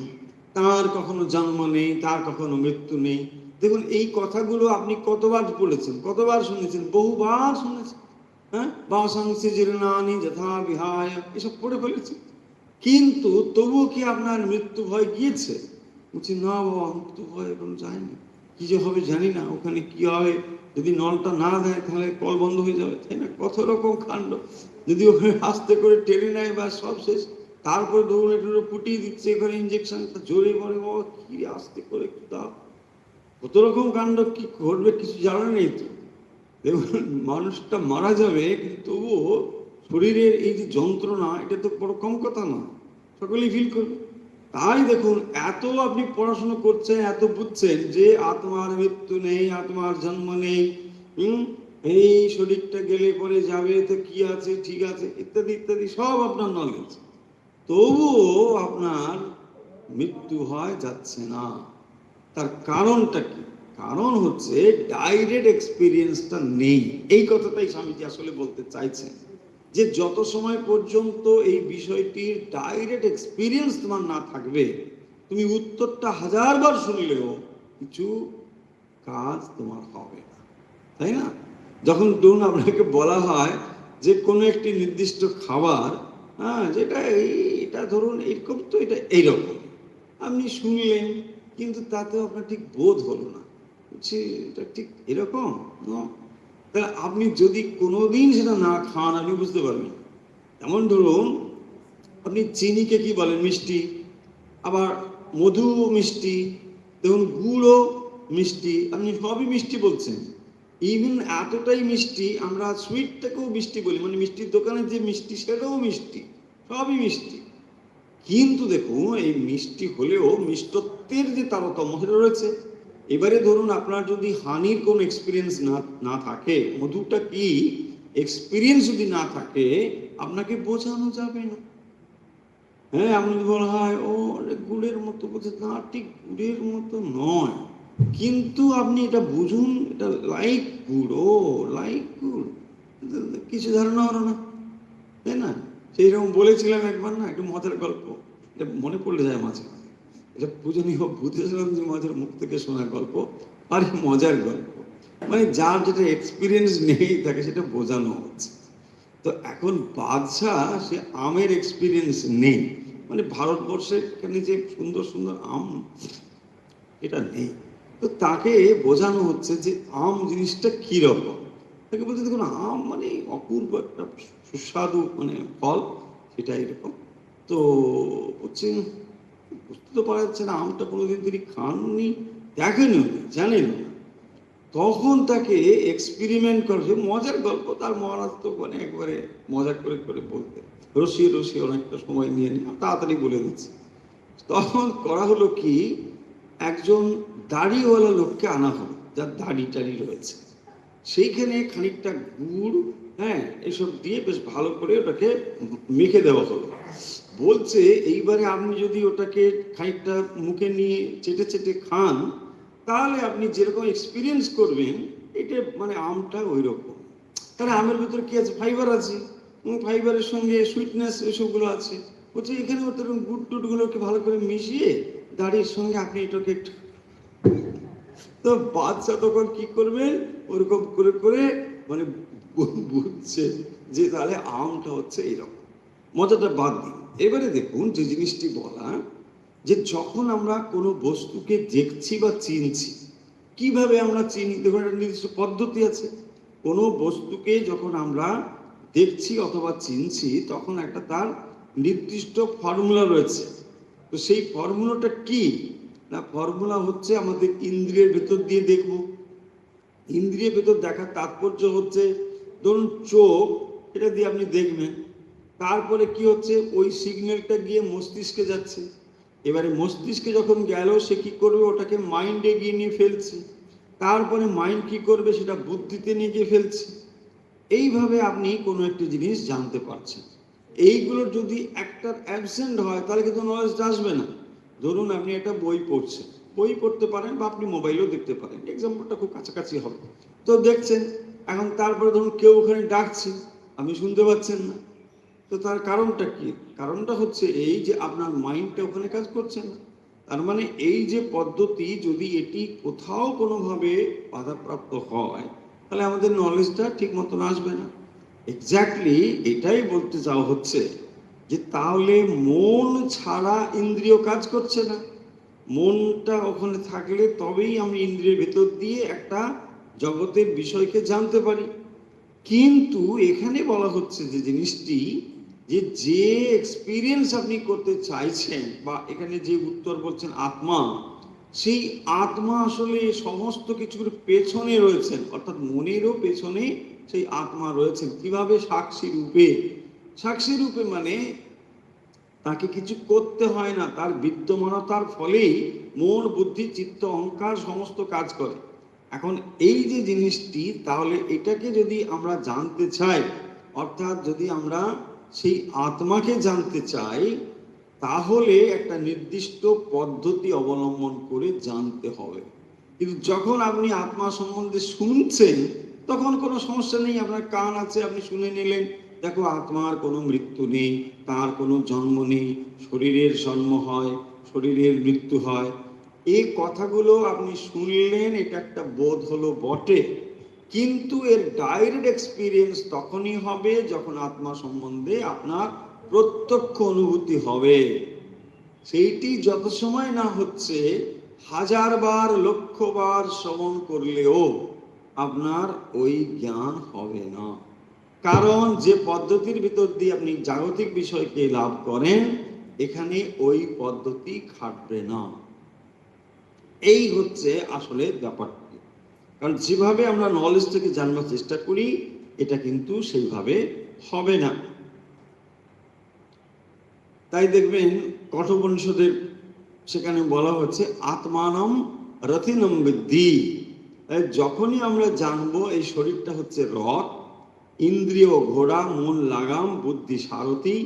তার কখনো জন্ম নেই, তার কখনো মৃত্যু নেই। দেখুন এই কথাগুলো আপনি কতবার পড়েছেন, কতবার শুনেছেন, বহুবার শুনেছেন। হ্যাঁ, বাসাংসি জীর্ণানি যথা বিহায়, এসব পড়ে ফেলেছেন। কিন্তু তবুও কি আপনার মৃত্যু ভয় গিয়েছে? বলছি না বাবা, মৃত্যু ভয় এখন যায়নি। কি যে হবে জানি না, ওখানে কি হবে, যদি নলটা না দেয় তাহলে কল বন্ধ হয়ে যাবে, তাই না? কত রকম কাণ্ড। যদি ওখানে আস্তে করে টেনে নেয় বা সব শেষ, তারপরে দৌড়ে টুড়ে ফুটিয়ে দিচ্ছে, এখানে ইঞ্জেকশনটা জোরে পড়ে, বাবা কি আস্তে করে দাও, কত রকম কাণ্ড, কি ঘটবে কিছু জানা নেই তো। দেখুন মানুষটা মারা যাবে, কিন্তু তবুও শরীরের এই যে যন্ত্রণা, এটা তো বড় কম কথা না, সকলেই ফিল করবে। তাই দেখুন এত আপনি পড়াশোনা করছেন, এত বুঝছেন যে আত্মার মৃত্যু নেই, আত্মার জন্ম নেই, এই শরীরটা গেলে পরে যাবে, তো কি আছে, ঠিক আছে, ইত্যাদি ইত্যাদি সব আপনার নলেজ, তবুও আপনার মৃত্যু হয় যাচ্ছে না। তার কারণটা কি? কারণ হচ্ছে ডাইরেক্ট এক্সপিরিয়েন্সটা নেই। এই কথাটাই স্বামীজি আসলে বলতে চাইছেন, যে যত সময় পর্যন্ত এই বিষয়টির ডাইরেক্ট এক্সপিরিয়েন্স তোমার না থাকবে, তুমি উত্তরটা হাজারবার শুনলেও কিছু কাজ তোমার হবে না, তাই না? যখন ধরুন আপনাকে বলা হয় যে কোনো একটি নির্দিষ্ট খাবার, হ্যাঁ, যেটা এটা ধরুন এরকম, তো এটা এইরকম, আপনি শুনলেন, কিন্তু তাতেও আপনার ঠিক বোধ হলো না, বুঝছি এটা ঠিক এরকম। তাহলে আপনি যদি কোনোদিন সেটা না খান, আপনি বুঝতে পারবেন। যেমন ধরুন আপনি চিনিকে কি বলেন? মিষ্টি। আবার মধু মিষ্টি, দেখুন গুড়ও মিষ্টি, আপনি সবই মিষ্টি বলছেন। ইভেন এতটাই মিষ্টি, আমরা সুইটটাকেও মিষ্টি বলি, মানে মিষ্টির দোকানে যে মিষ্টি সেটাও মিষ্টি, সবই মিষ্টি। কিন্তু দেখুন এই মিষ্টি হলেও মিষ্টত্বের যে তারতম্য সেটা রয়েছে। এবারে ধরুন আপনার যদি হানির কোনো এক্সপিরিয়েন্স না থাকে, মধুটা কি এক্সপিরিয়েন্স যদি না থাকে, আপনাকে বোঝানো যাবে না। হ্যাঁ, আপনাকে বলা হয় ও গুড়ের মতো, বলছে না, ঠিক গুড়ের মতো নয়, কিন্তু আপনি এটা বুঝুন, এটা লাইক গুড়, ও লাইক গুড়, কিছু ধারণা হলো না, তাই না? সেই রকম বলেছিলাম একবার, না একটা মজার গল্প, এটা মনে পড়লে যায় মাঝে মাঝে, এটা পূজনীয় বুদ্ধেশ্বরম মাঝের মুখ থেকে শোনা গল্প, আর মজার গল্প, মানে যার যেটা এক্সপিরিয়েন্স নেই তাকে সেটা বোঝানো হচ্ছে। তো এখন বাদশাহ, সে আমের এক্সপিরিয়েন্স নেই, মানে ভারতবর্ষের এখানে যে সুন্দর সুন্দর আম, এটা নেই। তো তাকে বোঝানো হচ্ছে যে আম জিনিসটা কিরকম। তাকে বলতে, দেখুন আম মানে অপূর্ব একটা সুস্বাদু মানে ফল, সেটা এরকম। তো হচ্ছে বুঝতে তো পারা যাচ্ছে না, আমটা কোনোদিন তিনি খাননি, দেখেনি, জানেন না। তখন তাকে এক্সপেরিমেন্ট করছে, মজার গল্প, তার মহারাজ তো মানে একবারে মজা করে করে বলতে, রসিয়ে রসিয়ে অনেকটা সময় নিয়ে নিয়ে তাড়াতাড়ি বলে দিচ্ছে। তখন করা হলো কি, একজন দাড়িওয়ালা লোককে আনা হলো, যার দাড়ি টাড়ি রয়েছে, সেইখানে খানিকটা গুড়, হ্যাঁ, এসব দিয়ে বেশ ভালো করে ওটাকে মেখে দেওয়া হলো। বলছে এইবারে আপনি যদি ওটাকে খানিকটা মুখে নিয়ে চেটে চেটে খান, তাহলে আপনি যেরকম এক্সপিরিয়েন্স করবেন, এটা মানে আমটা ওই রকম। তাহলে আমের ভিতরে কি আছে? ফাইবার আছে, ফাইবারের সঙ্গে সুইটনেস এসবগুলো আছে। বলছে এখানে ওদের গুড় টুটগুলোকে ভালো করে মিশিয়ে দাড়ির সঙ্গে আপনি এটাকে একটু, তো বাচ্চা তখন কি করবেন, ওরকম করে করে মানে বুঝছে যে তাহলে আমটা হচ্ছে এইরকম। মজাটা বাদ দিন, এবারে দেখুন যে জিনিসটি বলা, যে যখন আমরা কোনো বস্তুকে দেখছি বা চিনছি, কিভাবে আমরা চিনি? দেখুন একটা নির্দিষ্ট পদ্ধতি আছে। কোনো বস্তুকে যখন আমরা দেখছি অথবা চিনছি, তখন একটা তার নির্দিষ্ট ফর্মুলা রয়েছে। তো সেই ফর্মুলাটা কি না, ফর্মুলা হচ্ছে আমাদের ইন্দ্রিয়ের ভেতর দিয়ে দেখব। ইন্দ্রিয়ের ভেতর দেখার তাৎপর্য হচ্ছে, ধরুন চোখ, এটা দিয়ে আপনি দেখবেন, তারপরে কি হচ্ছে, ওই সিগন্যালটা গিয়ে মস্তিষ্কে যাচ্ছে। এবারে মস্তিষ্কে যখন গেল, সে কি করবে, ওটাকে মাইন্ডে গিয়ে নিয়ে ফেলছে, তারপরে মাইন্ড কি করবে, সেটা বুদ্ধিতে নিয়ে গিয়ে ফেলছে। এইভাবে আপনি কোনো একটি জিনিস জানতে পারছেন। এইগুলোর যদি একটা অ্যাবসেন্ট হয়, তাহলে কিন্তু নলেজটা আসবে না। ধরুন আপনি একটা বই পড়ছেন, বই পড়তে পারেন বা আপনি মোবাইলেও দেখতে পারেন, এক্সাম্পলটা খুব কাছাকাছি হবে। তো দেখছেন, এখন তারপরে ধরুন কেউ ওখানে ডাকছে, আপনি শুনতে পাচ্ছেন না। তো তার কারণটা কি? কারণটা হচ্ছে এই যে আপনার মাইন্ডটা ওখানে কাজ করছে না। তার মানে এই যে পদ্ধতি, যদি এটি কোথাও কোনোভাবে বাধাপ্রাপ্ত হয়, তাহলে আমাদের নলেজটা ঠিক মতন আসবে না। এক্স্যাক্টলি এটাই বলতে চাওয়া হচ্ছে যে তাহলে মন ছাড়া ইন্দ্রিয় কাজ করছে না। মনটা ওখানে থাকলে তবেই আমি ইন্দ্রিয়ের ভেতর দিয়ে একটা জগতের বিষয়কে জানতে পারি। কিন্তু এখানে বলা হচ্ছে যে জিনিসটি, যে এক্সপিরিয়েন্স আপনি করতে চাইছেন, বা এখানে যে উত্তর বলছেন আত্মা, সেই আত্মা আসলে সমস্ত কিছুর পেছনে রয়েছেন, অর্থাৎ মনেরও পেছনে সেই আত্মা রয়েছেন। কিভাবে? সাক্ষী রূপে। সাক্ষী রূপে মানে তাকে কিছু করতে হয় না, তার বিদ্যমানতার ফলেই মন, বুদ্ধি, চিত্ত, অহংকার সমস্ত কাজ করে। এখন এই যে জিনিসটি, তাহলে এটাকে যদি আমরা জানতে চাই, অর্থাৎ যদি আমরা সেই আত্মাকে জানতে চাই, তাহলে একটা নির্দিষ্ট পদ্ধতি অবলম্বন করে জানতে হবে। কিন্তু যখন আপনি আত্মা সম্বন্ধে শুনছেন, তখন কোনো সমস্যা নেই, আপনার কান আছে, আপনি শুনে নিলেন, দেখো আত্মার কোনো মৃত্যু নেই, তার কোনো জন্ম নেই, শরীরের জন্ম হয়, শরীরের মৃত্যু হয়। এই কথাগুলো আপনি শুনলেন, এটা একটা বোধ হলো বটে, কিন্তু এর ডাইরেক্ট এক্সপিরিয়েন্স তখনই হবে যখন আত্মা সম্বন্ধে আপনার প্রত্যক্ষ অনুভূতি হবে। সেইটি যত সময় না হচ্ছে, 1000 বার 1,00,000 বার শ্রবণ করলেও আপনার ওই জ্ঞান হবে না। কারণ যে পদ্ধতির ভিতর দিয়ে আপনি জাগতিক বিষয়কে লাভ করেন, এখানে ওই পদ্ধতি খাটবে না। এই হচ্ছে আসলে ব্যাপারটি। কারণ যেভাবে আমরা নলেজ থেকে জানবার চেষ্টা করি, এটা কিন্তু সেইভাবে হবে না। তাই দেখবেন কঠোপনিষদের সেখানে বলা হচ্ছে আত্মানম রথিনম বিদ্ধি। যখনই আমরা জানবো এই শরীরটা হচ্ছে রথ, ইন্দ্রিয় ঘোড়া, মন লাগাম, বুদ্ধি সারথি,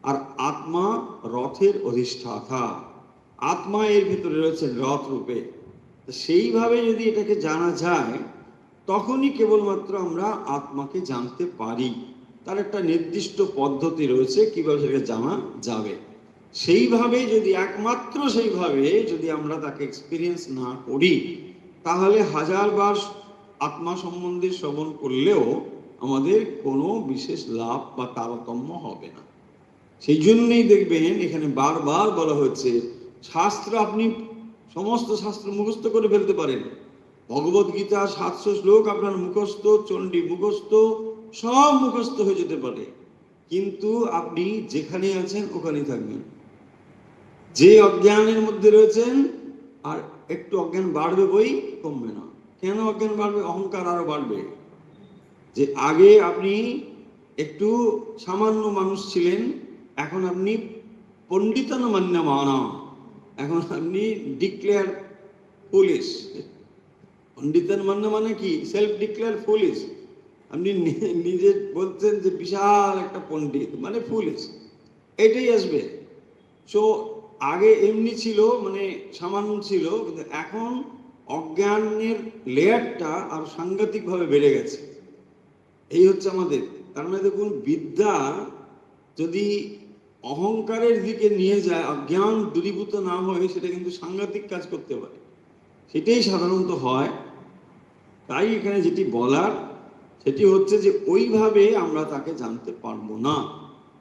আর আত্মা রথের অধিষ্ঠাতা। আত্মা এর ভিতরে রয়েছে রথ রূপে। সেইভাবে যদি এটাকে জানা যায়, তখনই কেবলমাত্র আমরা আত্মাকে জানতে পারি। তার একটা নির্দিষ্ট পদ্ধতি রয়েছে কিভাবে সেটাকে জানা যাবে। সেইভাবে যদি একমাত্র সেইভাবে যদি আমরা তাকে এক্সপিরিয়েন্স না করি, তাহলে 1000 বার আত্মা সম্বন্ধে শ্রবণ করলেও আমাদের কোনো বিশেষ লাভ বা তারতম্য হবে না। সেই জন্যই দেখবেন এখানে বারবার বলা হয়েছে, শাস্ত্র আপনি সমস্ত শাস্ত্র মুখস্থ করে ফেলতে পারেন, ভগবত গীতা 700 শ্লোক আপনার মুখস্থ, চণ্ডী মুখস্থ, সব মুখস্থ হয়ে যেতে পারে, কিন্তু আপনি যেখানে আছেন ওখানেই থাকবেন। যে অজ্ঞানের মধ্যে রয়েছেন, আর একটু অজ্ঞান বাড়বে বই, কমবে না। কেন অজ্ঞান বাড়বে? অহংকার আরো বাড়বে। যে আগে আপনি একটু সামান্য মানুষ ছিলেন, এখন আপনি পণ্ডিতান মান্য মানা, এখন আপনি ডিক্লেয়ার পুলিশ। পণ্ডিতান মান্য মানে কি? Self declare police. আপনি নিজে বলছেন যে বিশাল একটা পণ্ডিত, মানে পুলিশ, এটাই আসবে। সো আগে এমনি ছিল, মানে সামান্য ছিল, কিন্তু এখন অজ্ঞানের লেয়ারটা আর সাংঘাতিকভাবে বেড়ে গেছে। এই হচ্ছে আমাদের। তার মানে দেখুন, বিদ্যা যদি অহংকারের দিকে নিয়ে যায়, অজ্ঞান দূরীভূত না হয়ে, সেটা কিন্তু সাংঘাতিক কাজ করতে পারে। সেটাই সাধারণত হয়। তাই এখানে যেটি বলার, সেটি হচ্ছে যে ওইভাবে আমরা তাকে জানতে পারবো না।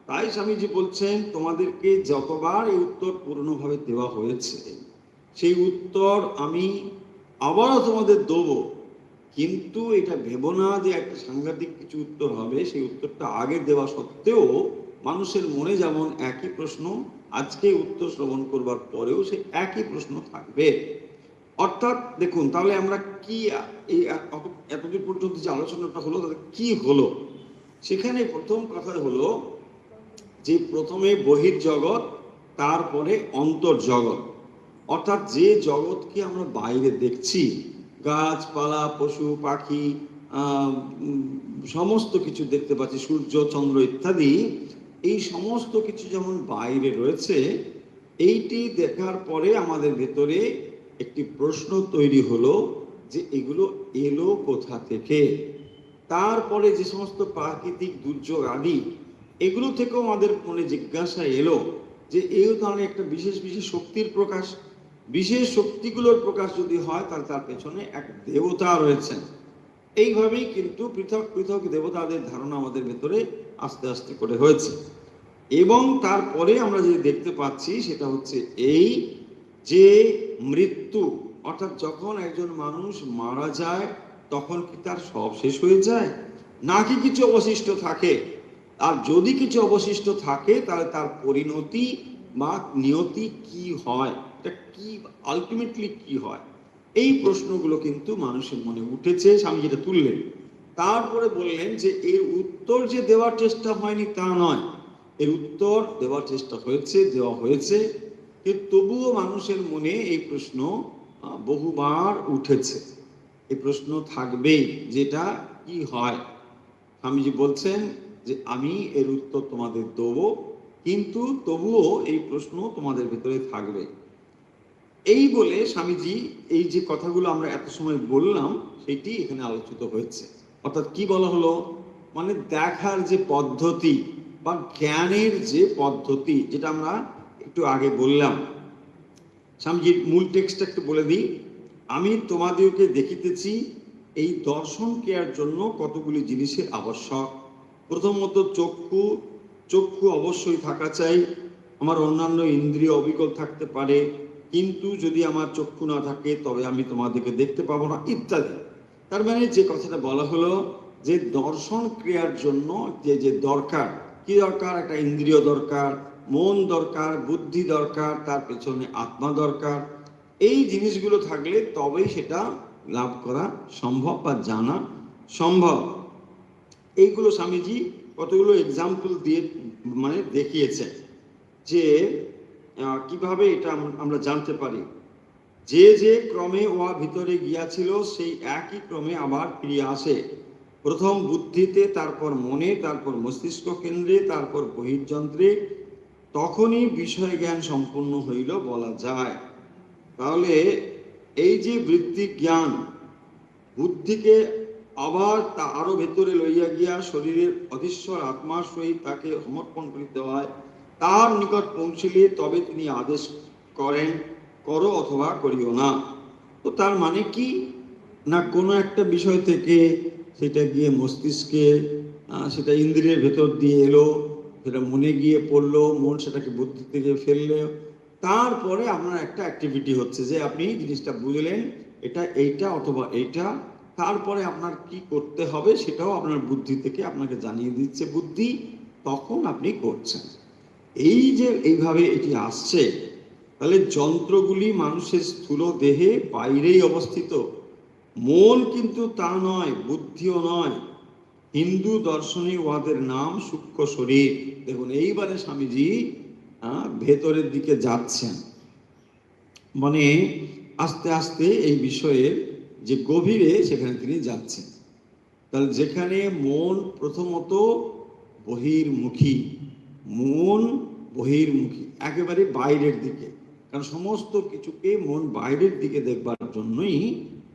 তাই স্বামীজি বলছেন, তোমাদেরকে যতবার এই উত্তর পূর্ণভাবে দেওয়া হয়েছে, সেই উত্তর আমি আবারও তোমাদের দেবো, কিন্তু এটা ভেবো না যে একটা সাংঘাতিক কিছু উত্তর হবে। সেই উত্তরটা আগে দেওয়া সত্ত্বেও মানুষের মনে যেমন একই প্রশ্ন, আজকে উত্তর শ্রবণ করবার পরেও সে একই প্রশ্ন থাকবে। অর্থাৎ দেখুন, তাহলে আমরা কি এই এতদিন পর্যন্ত যে আলোচনাটা হলো, তাতে কি হলো? সেখানে প্রথম কথা হলো যে প্রথমে বহির্জগৎ, তারপরে অন্তর্জগৎ। অর্থাৎ যে জগৎকে আমরা বাইরে দেখছি, গাছপালা, পশু পাখি, সমস্ত কিছু দেখতে পাচ্ছি, সূর্য চন্দ্র ইত্যাদি, এই সমস্ত কিছু যেমন বাইরে রয়েছে, এইটি দেখার পরে আমাদের ভেতরে একটি প্রশ্ন তৈরি হলো যে এগুলো এলো কোথা থেকে। তারপরে যে সমস্ত প্রাকৃতিক দুর্যোগ আদি এগুলো থেকেও আমাদের মনে জিজ্ঞাসা এলো যে এই ধরনের একটা বিশেষ বিশেষ শক্তির প্রকাশ, বিশেষ শক্তিগুলোর প্রকাশ যদি হয় তাহলে তার পেছনে এক দেবতা রয়েছেন। এইভাবেই কিন্তু পৃথক পৃথক দেবতাদের ধারণা আমাদের ভেতরে আস্তে আস্তে করে হয়েছে। এবং তারপরে আমরা যে দেখতে পাচ্ছি সেটা হচ্ছে এই যে মৃত্যু, অর্থাৎ যখন একজন মানুষ মারা যায় তখন কি তার সব শেষ হয়ে যায় নাকি কিছু অবশিষ্ট থাকে? আর যদি কিছু অবশিষ্ট থাকে তাহলে তার পরিণতি বা নিয়তি কি হয়, এটা কি আলটিমেটলি কি হয়, এই প্রশ্নগুলো কিন্তু মানুষের মনে উঠেছে। স্বামী যেটা তুললেন, তারপরে বললেন যে এর উত্তর যে দেওয়ার চেষ্টা হয়নি তা নয়, এর উত্তর দেওয়ার চেষ্টা হয়েছে, দেওয়া হয়েছে, কিন্তু তবুও মানুষের মনে এই প্রশ্ন বহুবার উঠেছে। এই প্রশ্ন থাকবেই, যেটা কি হয়। স্বামীজি বলছেন যে আমি এর উত্তর তোমাদের দেবো, কিন্তু তবুও এই প্রশ্ন তোমাদের ভেতরে থাকবে। এই বলে স্বামীজি এই যে কথাগুলো আমরা এত সময় বললাম সেটি এখানে আলোচিত হয়েছে। অর্থাৎ কি বলা হলো, মানে দেখার যে পদ্ধতি বা জ্ঞানের যে পদ্ধতি, যেটা আমরা একটু আগে বললাম। স্বামীজির মূল টেক্সটটা একটু বলে দিই। আমি তোমাদেরকে দেখিতেছি এই দর্শন ক্রিয়ার জন্য কতগুলি জিনিসের আবশ্যক। প্রথমত চক্ষু, চক্ষু অবশ্যই থাকা চাই। আমার অন্যান্য ইন্দ্রিয় অবিকল থাকতে পারে, কিন্তু যদি আমার চক্ষু না থাকে তবে আমি তোমাদেরকে দেখতে পাবো না, ইত্যাদি। তার মানে যে কথাটা বলা হলো যে দর্শন ক্রিয়ার জন্য যে যে দরকার, কি দরকার, একটা ইন্দ্রিয় দরকার, মন দরকার, বুদ্ধি দরকার, তার পেছনে আত্মা দরকার। এই জিনিসগুলো থাকলে তবেই সেটা লাভ করা সম্ভব বা জানা সম্ভব। এইগুলো স্বামীজি কতগুলো এক্সাম্পল দিয়ে মানে দেখিয়েছে যে কিভাবে এটা আমরা জানতে পারি। যে যে ক্রমে ওয়া ভিতরে গিয়াছিল সেই একই ক্রমে আবার ফিরে আসে। প্রথম বুদ্ধিতে, তারপর মনে, তারপর মস্তিষ্ক কেন্দ্রে, তারপর বহির্যন্ত্রে, তখনই বিষয় জ্ঞান সম্পূর্ণ হইল বলা যায়। তাহলে এই যে বৃত্তি জ্ঞান, বুদ্ধিকে আবার তা আরো ভেতরে লইয়া গিয়া শরীরের অধীশ্বর আত্মার সহিত তাকে সমর্পণ করিতে হয়। তার নিকট পৌঁছিলে তবে তিনি আদেশ করেন, করো অথবা করিও না। তো তার মানে কি না, কোনো একটা বিষয় থেকে সেটা গিয়ে মস্তিষ্কে, সেটা ইন্দ্রিয়ের ভেতর দিয়ে এলো, সেটা মনে গিয়ে পড়লো, মন সেটাকে বুদ্ধি থেকে ফেললো, তারপরে আপনার একটা অ্যাক্টিভিটি হচ্ছে যে আপনি জিনিসটা বুঝলেন এটা এইটা অথবা এইটা, তারপরে আপনার কি করতে হবে সেটাও আপনার বুদ্ধি থেকে আপনাকে জানিয়ে দিচ্ছে বুদ্ধি, তখন আপনি করছেন। এই যে এইভাবে এটি আসছে, তাহলে যন্ত্রগুলি মানুষের স্থূল দেহে বাইরেই অবস্থিত, মন কিন্তু তা নয়, বুদ্ধিও নয়। হিন্দু দর্শনে ওদের নাম সূক্ষ্ম শরীর। দেখুন এইবারে স্বামীজি ভেতরের দিকে যাচ্ছেন, মানে আস্তে আস্তে এই বিষয়ের যে গভীরে সেখানে তিনি যাচ্ছেন। তাহলে যেখানে মন প্রথমত বহির্মুখী, মন বহির্মুখী একেবারে বাইরের দিকে, কারণ সমস্ত কিছুকে মন বাইরের দিকে দেখবার জন্যই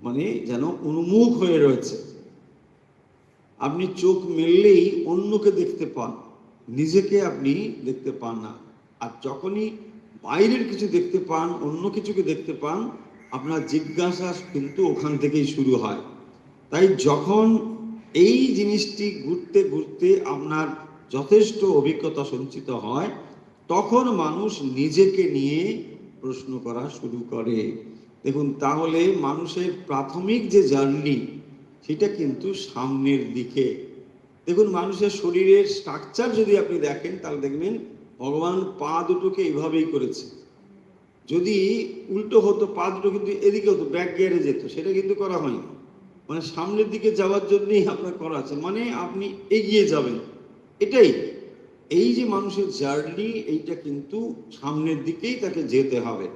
মানে যেন উন্মুখ হয়ে রয়েছে। আপনি চোখ মেললেই অন্যকে দেখতে পান, নিজেকে আপনি দেখতে পান না। আর যখনই বাইরের কিছু দেখতে পান, অন্য কিছুকে দেখতে পান, আপনার জিজ্ঞাসা কিন্তু ওখান থেকেই শুরু হয়। তাই যখন এই জিনিসটি ঘুরতে ঘুরতে আপনার যথেষ্ট অভিজ্ঞতা সঞ্চিত হয়, তখন মানুষ নিজেকে নিয়ে প্রশ্ন করা শুরু করে। দেখুন তাহলে মানুষের প্রাথমিক যে জার্নি সেটা কিন্তু সামনের দিকে। দেখুন মানুষের শরীরের স্ট্রাকচার যদি আপনি দেখেন তাহলে দেখবেন ভগবান পা দুটোকে এইভাবেই করেছে। যদি উল্টো হতো, পা দুটো কিন্তু এদিকে হতো, ব্যাক গিয়ারে যেত, সেটা কিন্তু করা হয়নি। মানে সামনের দিকে যাওয়ার জন্যই আপনার করা আছে, মানে আপনি এগিয়ে যাবেন, এটাই। এই যে মানুষের জার্নি, এইটা কিন্তু সামনের দিকেই তাকে যেতে হবে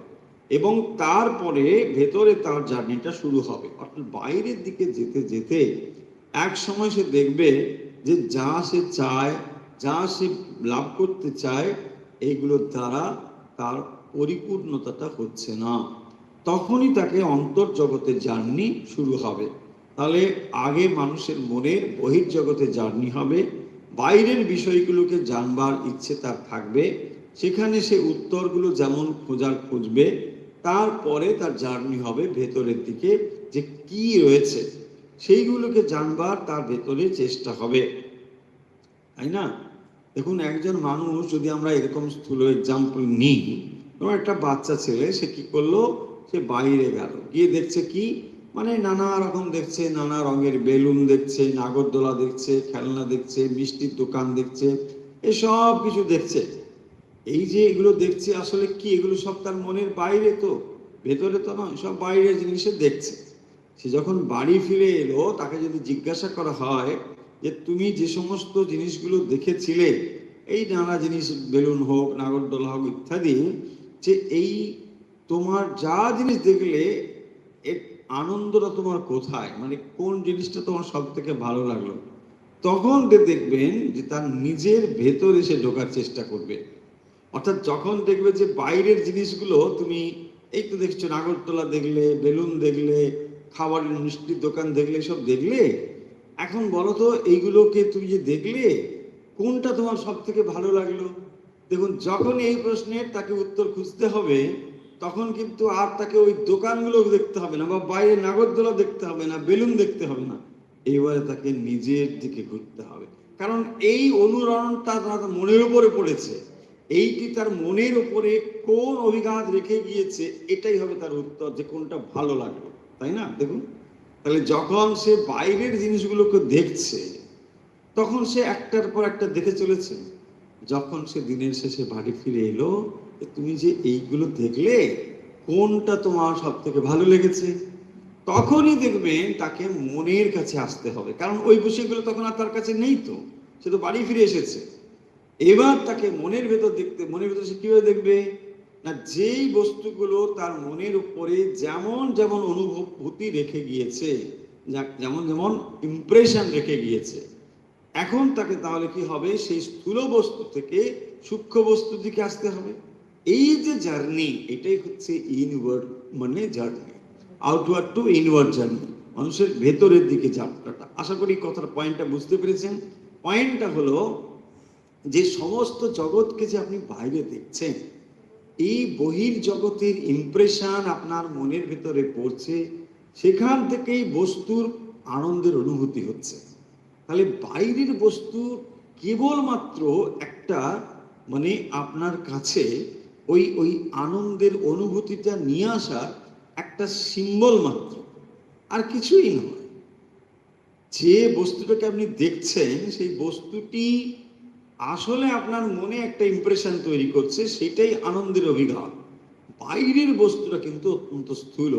এবং তারপরে ভেতরে তার জার্নিটা শুরু হবে। অর্থাৎ বাইরের দিকে যেতে যেতে এক সময় সে দেখবে যে যা সে চায়, যা সে লাভ করতে চায়, এইগুলোর দ্বারা তার পরিপূর্ণতাটা হচ্ছে না। তখনই তাকে অন্তর্জগতের জার্নি শুরু হবে। তাহলে আগে মানুষের মনের বহির্জগতে জার্নি হবে, বাইরের বিষয়গুলোকে জানবার ইচ্ছে তার থাকবে, সেখানে সে উত্তরগুলো যেমন খুঁজবে, তারপরে তার জার্নি হবে ভেতরের দিকে, যে কি রয়েছে সেইগুলোকে জানবার তার ভেতরে চেষ্টা হবে, তাই না? দেখুন, একজন মানুষ যদি আমরা এরকম স্থূল এক্সাম্পল নিই, তোমার একটা বাচ্চা ছেলে, সে কি করলো, সে বাইরে গেল, গিয়ে দেখছে কি, মানে নানা রকম দেখছে, নানা রঙের বেলুন দেখছে, নাগরদোলা দেখছে, খেলনা দেখছে, মিষ্টির দোকান দেখছে, এসব কিছু দেখছে। এই যে এগুলো দেখছে, আসলে কি এগুলো সব তার মনের বাইরে, তো ভেতরে তো নয়, সব বাইরের জিনিসে দেখছে। সে যখন বাড়ি ফিরে এলো, তাকে যদি জিজ্ঞাসা করা হয় যে তুমি যে সমস্ত জিনিসগুলো দেখেছিলে, এই নানা জিনিস, বেলুন হোক, নাগরদোলা হোক ইত্যাদি, যে এই তোমার যা জিনিস দেখলে এর আনন্দটা তোমার কোথায়, মানে কোন জিনিসটা তোমার সব থেকে ভালো লাগলো, তখন দেখবেন যে তার নিজের ভেতরে সে ঢোকার চেষ্টা করবে। অর্থাৎ যখন দেখবে যে বাইরের জিনিসগুলো তুমি এই তো দেখছো, নাগরদোলা দেখলে, বেলুন দেখলে, খাবারের মিষ্টির দোকান দেখলে, সব দেখলে, এখন বলো তো এইগুলোকে তুমি যে দেখলে, কোনটা তোমার সব থেকে ভালো লাগলো? দেখুন, যখন এই প্রশ্নের তাকে উত্তর খুঁজতে হবে, তখন কিন্তু আর তাকে ওই দোকানগুলো দেখতে হবে না, বা বাইরে নাগরদোলা দেখতে হবে না, বেলুন দেখতে হবে না, এইবারে তাকে নিজের দিকে ঘুরতে হবে। কারণ এই অনুরণনটা তার মনের উপরে পড়েছে, এইটি তার মনের উপরে কোন অভিঘাত রেখে গিয়েছে, এটাই হবে তার উত্তর, যে কোনটা ভালো লাগলো, তাই না? দেখুন, তাহলে যখন সে বাইরের জিনিসগুলোকে দেখছে, তখন সে একটার পর একটা দেখে চলেছে। যখন সে দিনের শেষে বাড়ি ফিরে এলো, তুমি যে এইগুলো দেখলে, কোনটা তোমার সব থেকে ভালো লেগেছে, তখনই দেখবেন তাকে মনের কাছে আসতে হবে। কারণ ওই বিষয়গুলো তখন আর তার কাছে নেই, তো সে তো বাড়ি ফিরে এসেছে। এবার তাকে মনের ভেতর দেখতে, মনের ভেতর সে কিভাবে দেখবে না, যেই বস্তুগুলো তার মনের উপরে যেমন যেমন অনুভূতি রেখে গিয়েছে, যেমন যেমন ইমপ্রেশন রেখে গিয়েছে, এখন তাকে তাহলে কি হবে, সেই স্থূল বস্তু থেকে সূক্ষ্ম বস্তুর দিকে আসতে হবে। এই যে জার্নি, এটাই হচ্ছে ইনওয়ার্ড মানে journey, outward to inward journey, মানুষের ভেতরের দিকে যাত্রাটা। আশা করি কথার পয়েন্টটা বুঝতে পেরেছেন। পয়েন্টটা হলো যে সমস্ত জগৎকে যে আপনি বাইরে দেখছেন, এই বহির জগতের ইমপ্রেশন আপনার মনের ভেতরে পড়ছে, সেখান থেকেই বস্তুর আনন্দের অনুভূতি হচ্ছে। তাহলে বাইরের বস্তু কেবলমাত্র একটা, মানে আপনার কাছে ওই ওই আনন্দের অনুভূতিটা নিয়ে আসার একটা সিম্বল মাত্র, আর কিছুই নয়। যে বস্তুটাকে আপনি দেখছেন, সেই বস্তুটি আসলে আপনার মনে একটা ইমপ্রেশন তৈরি করছে, সেটাই আনন্দের অভিঘাত। বাইরের বস্তুটা কিন্তু অত্যন্ত স্থূল।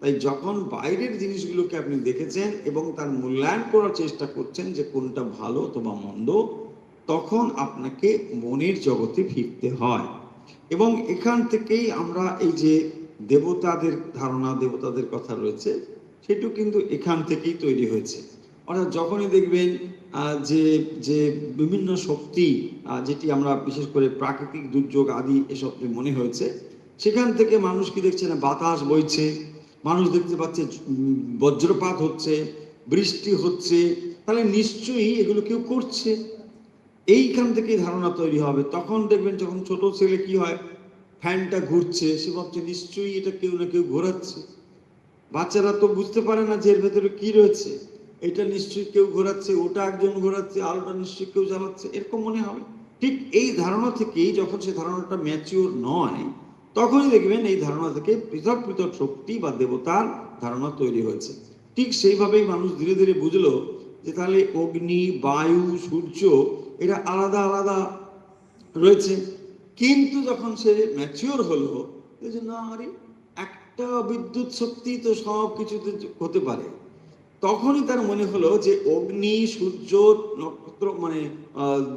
তাই যখন বাইরের জিনিসগুলোকে আপনি দেখেছেন এবং তার মূল্যায়ন করার চেষ্টা করছেন যে কোনটা ভালো অথবা মন্দ, তখন আপনাকে মনের জগতে ফিরতে হয়। এবং এখান থেকেই আমরা এই যে দেবতাদের ধারণা, দেবতাদের কথা রয়েছে, সেটাও কিন্তু এখান থেকেই তৈরি হয়েছে। অর্থাৎ যখনই দেখবেন যে যে বিভিন্ন শক্তি, যেটি আমরা বিশেষ করে প্রাকৃতিক দুর্যোগ আদি এসব মনে হয়েছে, সেখান থেকে মানুষ কি দেখছে না, বাতাস বইছে, মানুষ দেখতে পাচ্ছে বজ্রপাত হচ্ছে, বৃষ্টি হচ্ছে, তাহলে নিশ্চয়ই এগুলো কেউ করছে। এইখান থেকে ধারণা তৈরি হবে। তখন দেখবেন যখন ছোট ছেলে কি হয়, ফ্যানটা ঘুরছে, সে ভাবছে নিশ্চয়ই এটা কেউ না কেউ ঘোরাচ্ছে। বাচ্চারা তো বুঝতে পারে না যে এর ভেতরে কি রয়েছে, এটা নিশ্চয়ই কেউ ঘোরাচ্ছে, ওটা একজন ঘোরাচ্ছে, আলোটা নিশ্চয়ই কেউ জ্বালাচ্ছে, এরকম মনে হবে। ঠিক এই ধারণা থেকেই, যখন সে ধারণাটা ম্যাচিওর নয়, তখনই দেখবেন এই ধারণা থেকে পৃথক পৃথক শক্তি বা দেবতার ধারণা তৈরি হয়েছে। ঠিক সেইভাবেই মানুষ ধীরে ধীরে বুঝলো যে তাহলে অগ্নি, বায়ু, সূর্য এরা আলাদা আলাদা রয়েছে। কিন্তু যখন সে ম্যাচিওর হলো, যে না, আরে একটা বিদ্যুৎ শক্তি তো সব কিছুতে হতে পারে, তখনই তার মনে হলো যে অগ্নি, সূর্য, নক্ষত্র, মানে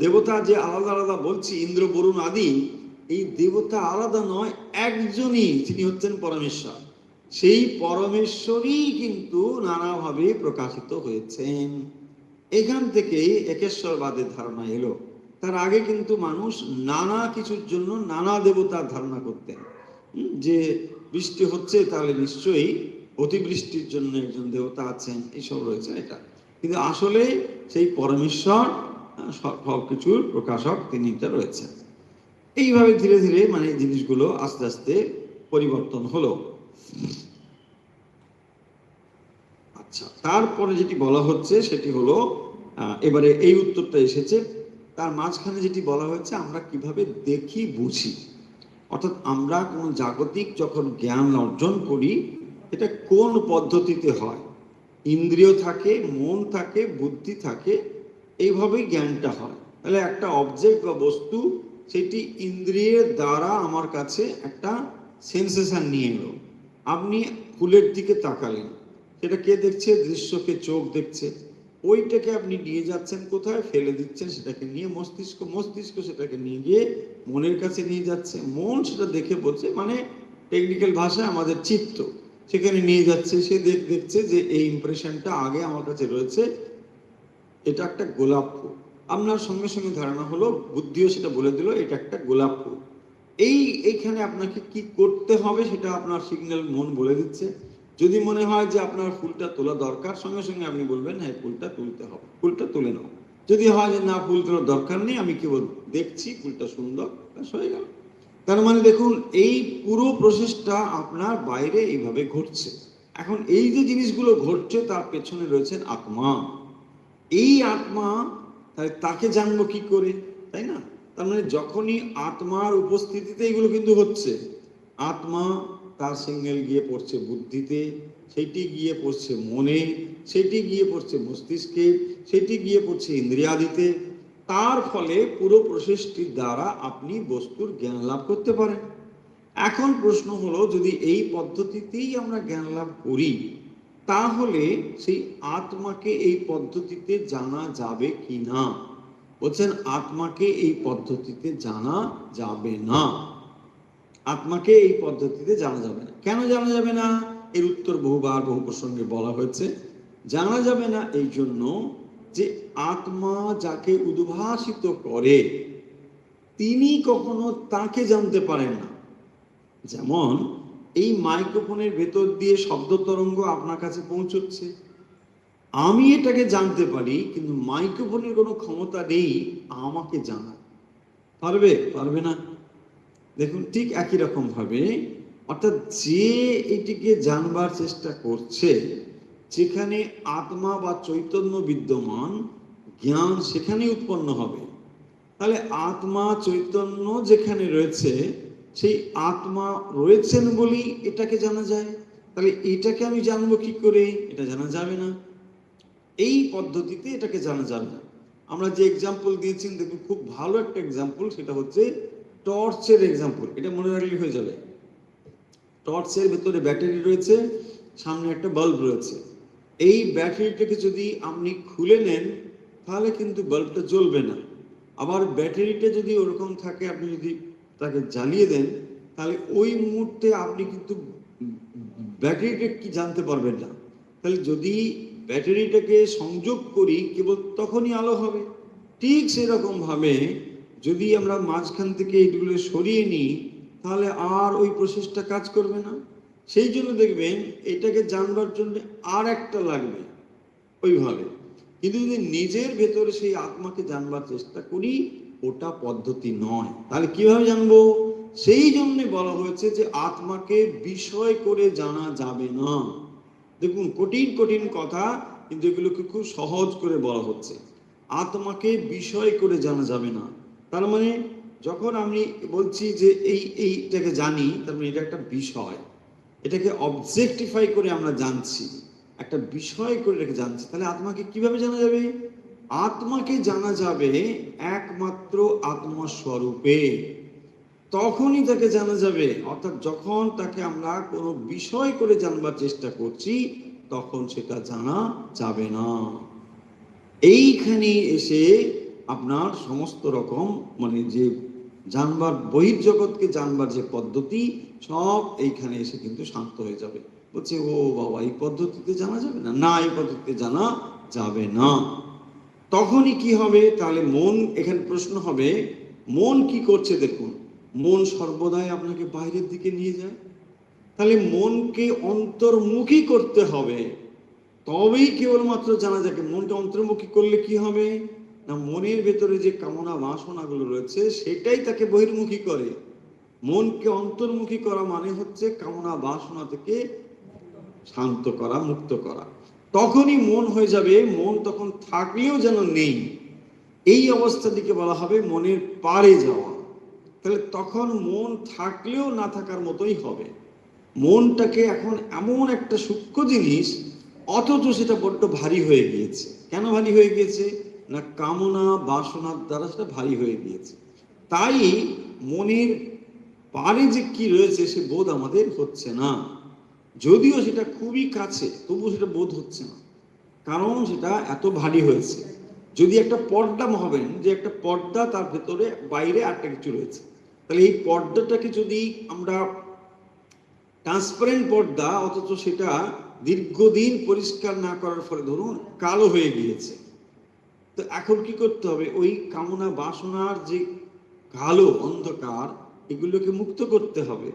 দেবতা যে আলাদা আলাদা বলছি, ইন্দ্র, বরুণ আদি, এই দেবতা আলাদা নয়, একজনই, তিনি হচ্ছেন পরমেশ্বর। সেই পরমেশ্বরই কিন্তু নানাভাবে প্রকাশিত হয়েছেন। এখান থেকেই একেশ্বরবাদের ধারণা এলো। তার আগে কিন্তু মানুষ নানা কিছুর জন্য নানা দেবতার ধারণা করতেন, যে বৃষ্টি হচ্ছে তাহলে নিশ্চয়ই অতিবৃষ্টির জন্য একজন দেবতা আছেন, এইসব রয়েছে এটা। কিন্তু আসলে সেই পরমেশ্বর সবকিছুর প্রকাশক তিনি এটা রয়েছেন। এইভাবে ধীরে ধীরে মানে জিনিসগুলো আস্তে আস্তে পরিবর্তন হলো। আচ্ছা, তারপরে যেটি বলা হচ্ছে সেটি হলো, এবারে এই উত্তরটা এসেছে, তার মাঝখানে যেটি বলা হয়েছে আমরা কিভাবে দেখি বুঝি, অর্থাৎ আমরা কোনো জাগতিক যখন জ্ঞান অর্জন করি এটা কোন পদ্ধতিতে হয়। ইন্দ্রিয় থাকে, মন থাকে, বুদ্ধি থাকে, এইভাবেই জ্ঞানটা হয়। তাহলে একটা অবজেক্ট বা বস্তু সেটি ইন্দ্রিয়ের দ্বারা আমার কাছে একটা সেন্সেশন নিয়ে এলো। আপনি ফুলের দিকে তাকালেন, সেটা কে দেখছে? দৃশ্যকে চোখ দেখছে। ওইটাকে আপনি নিয়ে যাচ্ছেন কোথায়? ফেলে দিচ্ছেন সেটাকে নিয়ে মস্তিষ্ক, মস্তিষ্ক সেটাকে নিয়ে গিয়ে মনের কাছে নিয়ে যাচ্ছে, মন সেটা দেখে বলছে, মানে টেকনিক্যাল ভাষায় আমাদের চিত্ত সেখানে নিয়ে যাচ্ছে। সে দেখছে যে এই ইমপ্রেশনটা আগে আমার কাছে রয়েছে, এটা একটা গোলাপ ফুল। আপনার সঙ্গে সঙ্গে ধারণা হলো, বুদ্ধিও সেটা বলে দিল এটা একটা গোলাপ ফুল। এইখানে আপনাকে কি করতে হবে সেটা আপনার সিগন্যাল মন বলে দিচ্ছে। যদি মনে হয় যে আপনার ফুলটা তোলা দরকার, সঙ্গে সঙ্গে আপনি বলবেন হ্যাঁ ফুলটা তুলতে হবে, ফুলটা তুলে নাও। যদি হয় যে না ফুল তোলার দরকার নেই, আমি কেবল দেখছি ফুলটা সুন্দর, হয়ে গেল। তার মানে দেখুন এই পুরো প্রসেসটা আপনার বাইরে এইভাবে ঘটছে। এখন এই যে জিনিসগুলো ঘটছে তার পেছনে রয়েছেন আত্মা। এই আত্মা, তাকে জানবো কি করে, তাই না? তার মানে যখনই আত্মার উপস্থিতিতে এগুলো কিন্তু হচ্ছে, আত্মা তার সিগন্যাল গিয়ে পড়ছে বুদ্ধিতে, সেটি গিয়ে পড়ছে মনে, সেটি গিয়ে পড়ছে মস্তিষ্কে, সেটি গিয়ে পড়ছে ইন্দ্রিয়াদিতে। তার ফলে পুরো প্রসেসটির দ্বারা আপনি বস্তুর জ্ঞান লাভ করতে পারেন। এখন প্রশ্ন হলো, যদি এই পদ্ধতিতেই আমরা জ্ঞান লাভ করি তাহলে সেই আত্মাকে এই পদ্ধতিতে জানা যাবে কি না? বলছেন আত্মাকে এই পদ্ধতিতে জানা যাবে না। আত্মাকে এই পদ্ধতিতে জানা যাবে না। কেন জানা যাবে না? এর উত্তর বহুবার বহু প্রসঙ্গে বলা হয়েছে। জানা যাবে না এই জন্য যে আত্মা যাকে উদ্ভাসিত করে তিনি কখনো তাকে জানতে পারেন না। যেমন এই মাইক্রোফোনের ভেতর দিয়ে শব্দ তরঙ্গ আপনার কাছে পৌঁছচ্ছে, আমি এটাকে জানতে পারি, কিন্তু মাইক্রোফোনের কোনো ক্ষমতা নেই আমাকে জানা। পারবে না? দেখুন ঠিক একই রকম ভাবে, অর্থাৎ যে এটিকে জানবার চেষ্টা করছে, যেখানে আত্মা বা চৈতন্য বিদ্যমান, জ্ঞান সেখানে উৎপন্ন হবে। তাহলে আত্মা চৈতন্য যেখানে রয়েছে, সেই আত্মা রয়েছেন বলেই এটাকে জানা যায়। তাহলে এটাকে আমি জানবো কি করে? এটা জানা যাবে না। এই পদ্ধতিতে এটাকে জানা যাবে না। আমরা যে এক্সাম্পল দিয়েছি দেখুন, খুব ভালো একটা এক্সাম্পল, সেটা হচ্ছে টর্চের এক্সাম্পল। এটা মনে রাখলে হয়ে যাবে। টর্চের ভেতরে ব্যাটারি রয়েছে, সামনে একটা বাল্ব রয়েছে। এই ব্যাটারিটাকে যদি আপনি খুলে নেন তাহলে কিন্তু বাল্বটা জ্বলবে না। আবার ব্যাটারিটা যদি ওরকম থাকে, আপনি যদি তাকে জ্বালিয়ে দেন তাহলে ওই মুহূর্তে আপনি কিন্তু ব্যাটারিটা কি জানতে পারবেন না। তাহলে যদি ব্যাটারিটাকে সংযোগ করি কেবল তখনই আলো হবে। ঠিক সেরকম ভাবে যদি আমরা মাঝখান থেকে এইগুলো সরিয়ে নিই তাহলে আর ওই প্রসেসটা কাজ করবে না। সেই জন্য দেখবেন এটাকে জানবার জন্য আর একটা লাগবে ওইভাবে। কিন্তু যদি নিজের ভেতরে সেই আত্মাকে জানবার চেষ্টা করি, ওটা পদ্ধতি নয়। তাহলে কিভাবে জানবো? সেই জন্য বলা হয়েছে যে আত্মাকে বিষয় করে জানা যাবে না। দেখুন কঠিন কঠিন কথা, কিন্তু এগুলোকে খুব সহজ করে বলা হচ্ছে। আত্মাকে বিষয় করে জানা যাবে না। তার মানে যখন আমি বলছি যে এইটাকে জানি, তার মানে এটা একটা বিষয়, এটাকে অবজেক্টিফাই করে আমরা জানছি, একটা বিষয় করে এটাকে জানছি। তাহলে আত্মাকে কিভাবে জানা যাবে? আত্মাকে জানা যাবে একমাত্র আত্মস্বরূপে। তখনই তাকে জানা যাবে। অর্থাৎ যখন তাকে আমরা কোনো বিষয় করে জানবার চেষ্টা করছি তখন সেটা জানা যাবে না। এইখানে এসে আপনার সমস্ত রকম মানে যে জানবার, বহির্জগৎকে জানবার যে পদ্ধতি, সব এইখানে এসে কিন্তু শান্ত হয়ে যাবে। বলছে ও বাবা এই পদ্ধতিতে জানা যাবে না, না এই পদ্ধতিতে জানা যাবে না। তখনই কি হবে? তাহলে মন, এখানে প্রশ্ন হবে মন কি করছে? দেখুন মন সর্বদাই আপনাকে বাইরের দিকে নিয়ে যায়। তাহলে মনকে অন্তর্মুখী করতে হবে, তবেই কেবলমাত্র জানা যাবে। মনকে অন্তর্মুখী করলে কি হবে না, মনের ভেতরে যে কামনা বাসনাগুলো রয়েছে সেটাই তাকে বহির্মুখী করে। মনকে অন্তর্মুখী করা মানে হচ্ছে কামনা বাসনা থেকে শান্ত করা, মুক্ত করা। তখনই মন হয়ে যাবে, মন তখন থাকলেও যেন নেই, এই অবস্থাটিকে বলা হবে মনের পারে যাওয়া। তাহলে তখন মন থাকলেও না থাকার মতোই হবে। মনটাকে এখন এমন একটা সূক্ষ্ম জিনিস, অথচ সেটা বড্ড ভারী হয়ে গিয়েছে। কেন ভারী হয়ে গিয়েছে না, কামনা বাসনার দ্বারা সেটা ভারী হয়ে গিয়েছে। তাই মনের পারে যে কি রয়েছে সে বোধ আমাদের হচ্ছে না। যদিও সেটা খুবই কাছে, তবু সেটা বোধ হচ্ছে না, কারণ সেটা এত ভারী হয়েছে। যদি একটা পর্দা ভাবেন যে একটা পর্দা, তার ভেতরে বাইরে আরেকটা কিছু রয়েছে, তাহলে এই পর্দাটাকে যদি আমরা ট্রান্সপারেন্ট পর্দা, অথচ সেটা দীর্ঘদিন পরিষ্কার না করার ফলে ধরুন কালো হয়ে গিয়েছে, তো এখন কি করতে হবে, ওই কামনা বাসনার যে কালো অন্ধকার এগুলোকে মুক্ত করতে হবে,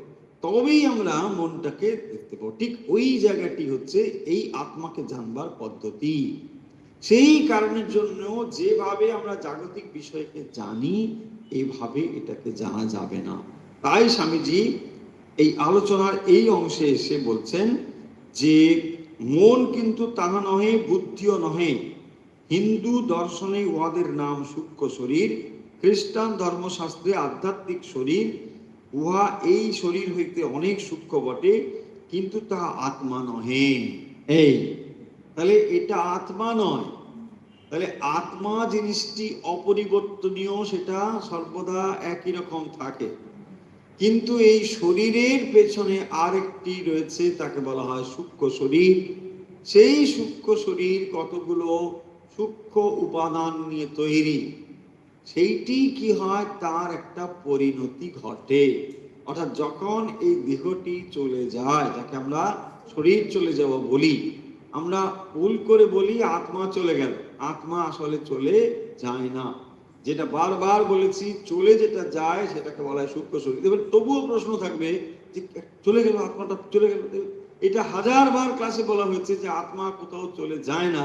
তবেই আমরা মনটাকে দেখতে পাবো। ঠিক ওই জায়গাটি হচ্ছে এই আত্মাকে জানবার পদ্ধতি। সেই কারণের জন্য যেভাবে আমরা জাগতিক বিষয়কে জানি এইভাবে এটাকে জানা যাবে না। তাই স্বামীজি এই আলোচনার এই অংশে এসে বলছেন যে মন কিন্তু তাহা নহে, বুদ্ধিও নহে। হিন্দু দর্শনে উহাদের নাম সূক্ষ্ম শরীর, খ্রিস্টান ধর্মশাস্ত্রে আধ্যাত্মিক শরীর। উহা এই শরীর হইতে অনেক সূক্ষ্ম বটে, কিন্তু তাহা আত্মা নহে। এই তাহলে এটা আত্মা নয়। তাহলে আত্মা জিনিসটি অপরিবর্তনীয়, সেটা সর্বদা একই রকম থাকে। কিন্তু এই শরীরের পেছনে আরেকটি রয়েছে, তাকে বলা হয় সূক্ষ্ম শরীর। সেই সূক্ষ্ম শরীর কতগুলো সূক্ষ্ম উপাদান নিয়ে তৈরি, সেইটি কি হয়, তার একটা পরিণতি ঘটে। অর্থাৎ যখন এই দেহটি চলে যায়, যাকে আমরা শরীর চলে যাওয়া বলি, আমরা ভুল করে বলি আত্মা চলে গেল। আত্মা আসলে চলে যায় না, যেটা বারবার বলেছি, চলে যেটা যায় সেটাকে বলা হয় সূক্ষ্ম শরীর। এবার তবুও প্রশ্ন থাকবে যে চলে গেল, আত্মাটা চলে গেল। এটা হাজারবার ক্লাসে বলা হয়েছে যে আত্মা কোথাও চলে যায় না,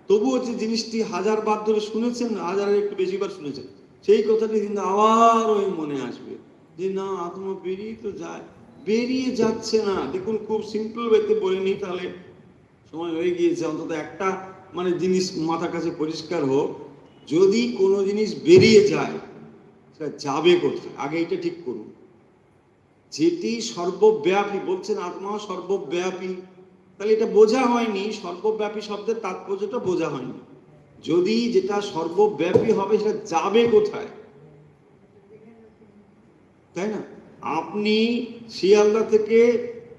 তবুও যে জিনিসটি হাজারবার ধরে শুনেছেন, হাজারের একটু বেশিবার শুনেছেন, সেই কথাটি কিন্তু আবার ওই মনে আসবে যে না, আত্মা বেরিয়ে তো যায়, বেরিয়ে যাচ্ছে না। দেখুন, খুব সিম্পল ওয়েতে বলে নিই, তাহলে সময় হয়ে গিয়েছে। অন্তত একটা জিনিস মাথার কাছে পরিষ্কার হোক, যদি কোনো জিনিস বেরিয়ে যায় সেটা যাবে কোথায়, আগে এটা ঠিক করুন। যেটি সর্বব্যাপী, বলছেন আত্মা সর্বব্যাপী, তাহলে এটা বোঝা হয়নি, সর্বব্যাপী শব্দের তাৎপর্যটা বোঝা হয়নি। যদি যেটা সর্বব্যাপী হবে সেটা যাবে কোথায়, তাই না? আপনি শিয়ালদা থেকে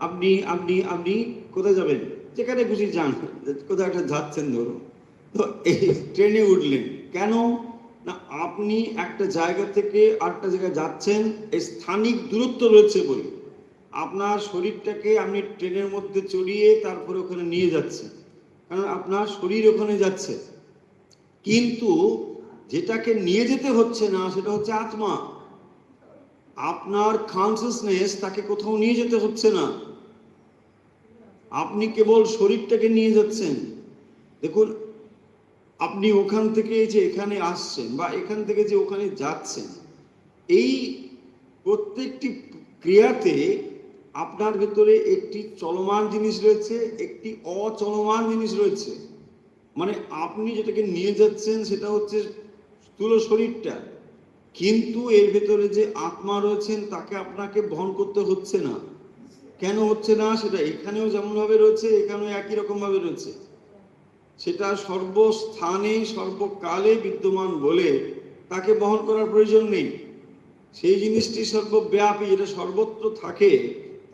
আপনি আপনি আপনি কোথায় যাবেন, যেখানে খুশি যান, কোথাও একটা যাচ্ছেন ধরুন, তো এই ট্রেনে উঠলেন কেন না, আপনি একটা জায়গা থেকে আরেকটা জায়গায় যাচ্ছেন, এই স্থানিক দূরত্ব রয়েছে বলে আপনার শরীরটাকে আপনি ট্রেনের মধ্যে চড়িয়ে তারপরে ওখানে নিয়ে যাচ্ছেন, কারণ আপনার শরীর ওখানে যাচ্ছে। কিন্তু যেটাকে নিয়ে যেতে হচ্ছে না সেটা হচ্ছে আত্মা। আপনার কনসিয়াসনেস তাকে কোথাও নিয়ে যেতে হচ্ছে না, আপনি কেবল শরীরটাকে নিয়ে যাচ্ছেন। দেখুন, আপনি ওখান থেকে যে এখানে আসছেন বা এখান থেকে যে ওখানে যাচ্ছেন, এই প্রত্যেকটি ক্রিয়াতে আপনার ভেতরে একটি চলমান জিনিস রয়েছে, একটি অচলমান জিনিস রয়েছে। আপনি যেটাকে নিয়ে যাচ্ছেন সেটা হচ্ছে স্থূল শরীরটা, কিন্তু এর ভেতরে যে আত্মা রয়েছেন তাকে আপনাকে বহন করতে হচ্ছে না। কেন হচ্ছে না, সেটা এখানেও যেমন ভাবে রয়েছে, এখানেও একই রকম ভাবে রয়েছে। সেটা সর্বস্থানে সর্বকালে বিদ্যমান বলে তাকে বহন করার প্রয়োজন নেই। সেই জিনিসটি সর্বব্যাপী, যেটা সর্বত্র থাকে,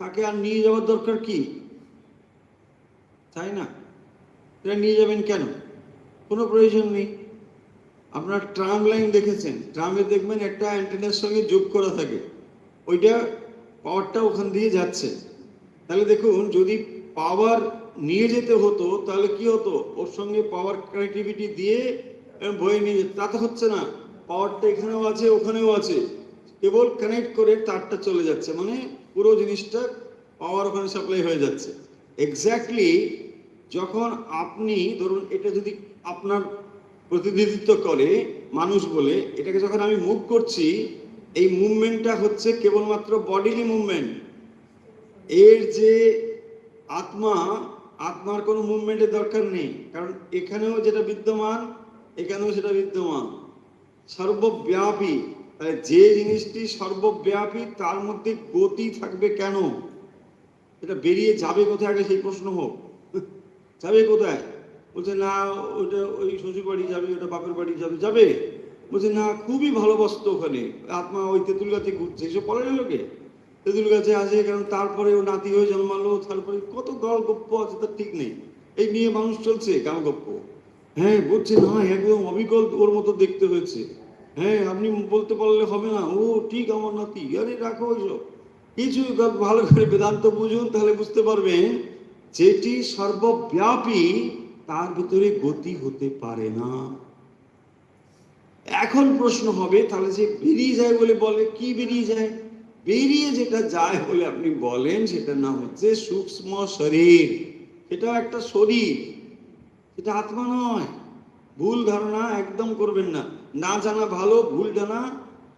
তাকে আর নিয়ে যাওয়ার দরকার কি, তাই না? এটা নিয়ে যাবেন কেন, কোনো প্রয়োজন নেই। আপনার ট্রাম লাইন দেখেছেন, ট্রামে দেখবেন একটা অ্যান্টেনার সঙ্গে যোগ করা থাকে, ওইটা পাওয়ারটা ওখান দিয়ে যাচ্ছে। তাহলে দেখুন, যদি পাওয়ার নিয়ে যেতে হতো তাহলে কি হতো, ওর সঙ্গে পাওয়ার কানেক্টিভিটি দিয়ে বয়ে নিয়ে যেতে, তা তো হচ্ছে না। পাওয়ারটা এখানেও আছে ওখানেও আছে, কেবল কানেক্ট করে তারটা চলে যাচ্ছে, পুরো জিনিসটা পাওয়ার ওখানে সাপ্লাই হয়ে যাচ্ছে। এক্স্যাক্টলি যখন আপনি ধরুন এটা যদি আপনার প্রতিনিধিত্ব করে মানুষ বলে, এটাকে যখন আমি মুভ করছি, এই মুভমেন্টটা হচ্ছে কেবলমাত্র বডিলি মুভমেন্ট। এর যে আত্মা, আত্মার কোনো মুভমেন্টের দরকার নেই, কারণ এখানেও যেটা বিদ্যমান এখানেও সেটা বিদ্যমান, সর্বব্যাপী। তাহলে যে জিনিসটি সর্বব্যাপী তার মধ্যে গতি থাকবে কেন? এটা বেরিয়ে যাবে কোথায় আগে সেই প্রশ্ন হোক। যাবে কোথায়? বলছে না ওইটা ওই শ্বশুর বাড়ি যাবে, ওটা বাপের বাড়ি যাবে। যাবে বলছে না খুবই ভালোবাসতো ওখানে, আত্মা ওই তেঁতুল গাছে ঘুরছে। এসব বলে না লোকে, তেঁতুল গাছে আছে কারণ তারপরে ও নাতি হয়ে জন্মালো, তারপরে কত গল্প আছে তার ঠিক নেই। এই নিয়ে মানুষ চলছে গান গপ্প। হ্যাঁ বলছে না একদম অবিকল ওর মতো দেখতে হয়েছে। হ্যাঁ আপনি বলতে পারলে হবে না, ও ঠিক আমার নাতি। আরে রাখো ওইসব কিছু, ভালো করে বেদান্ত বুঝুন তাহলে বুঝতে পারবেন যেটি সর্বব্যাপী তার ভিতরে গতি হতে পারে না। এখন প্রশ্ন হবে তাহলে যে বেরিয়ে যায় বলে বলে, কি বেরিয়ে যায়? বেরিয়ে যেটা যায় বলে আপনি বলেন সেটার নাম হচ্ছে সূক্ষ্ম শরীর। সেটাও একটা শরীর, এটা আত্মা নয়। ভুল ধারণা একদম করবেন না। না জানা ভালো, ভুল জানা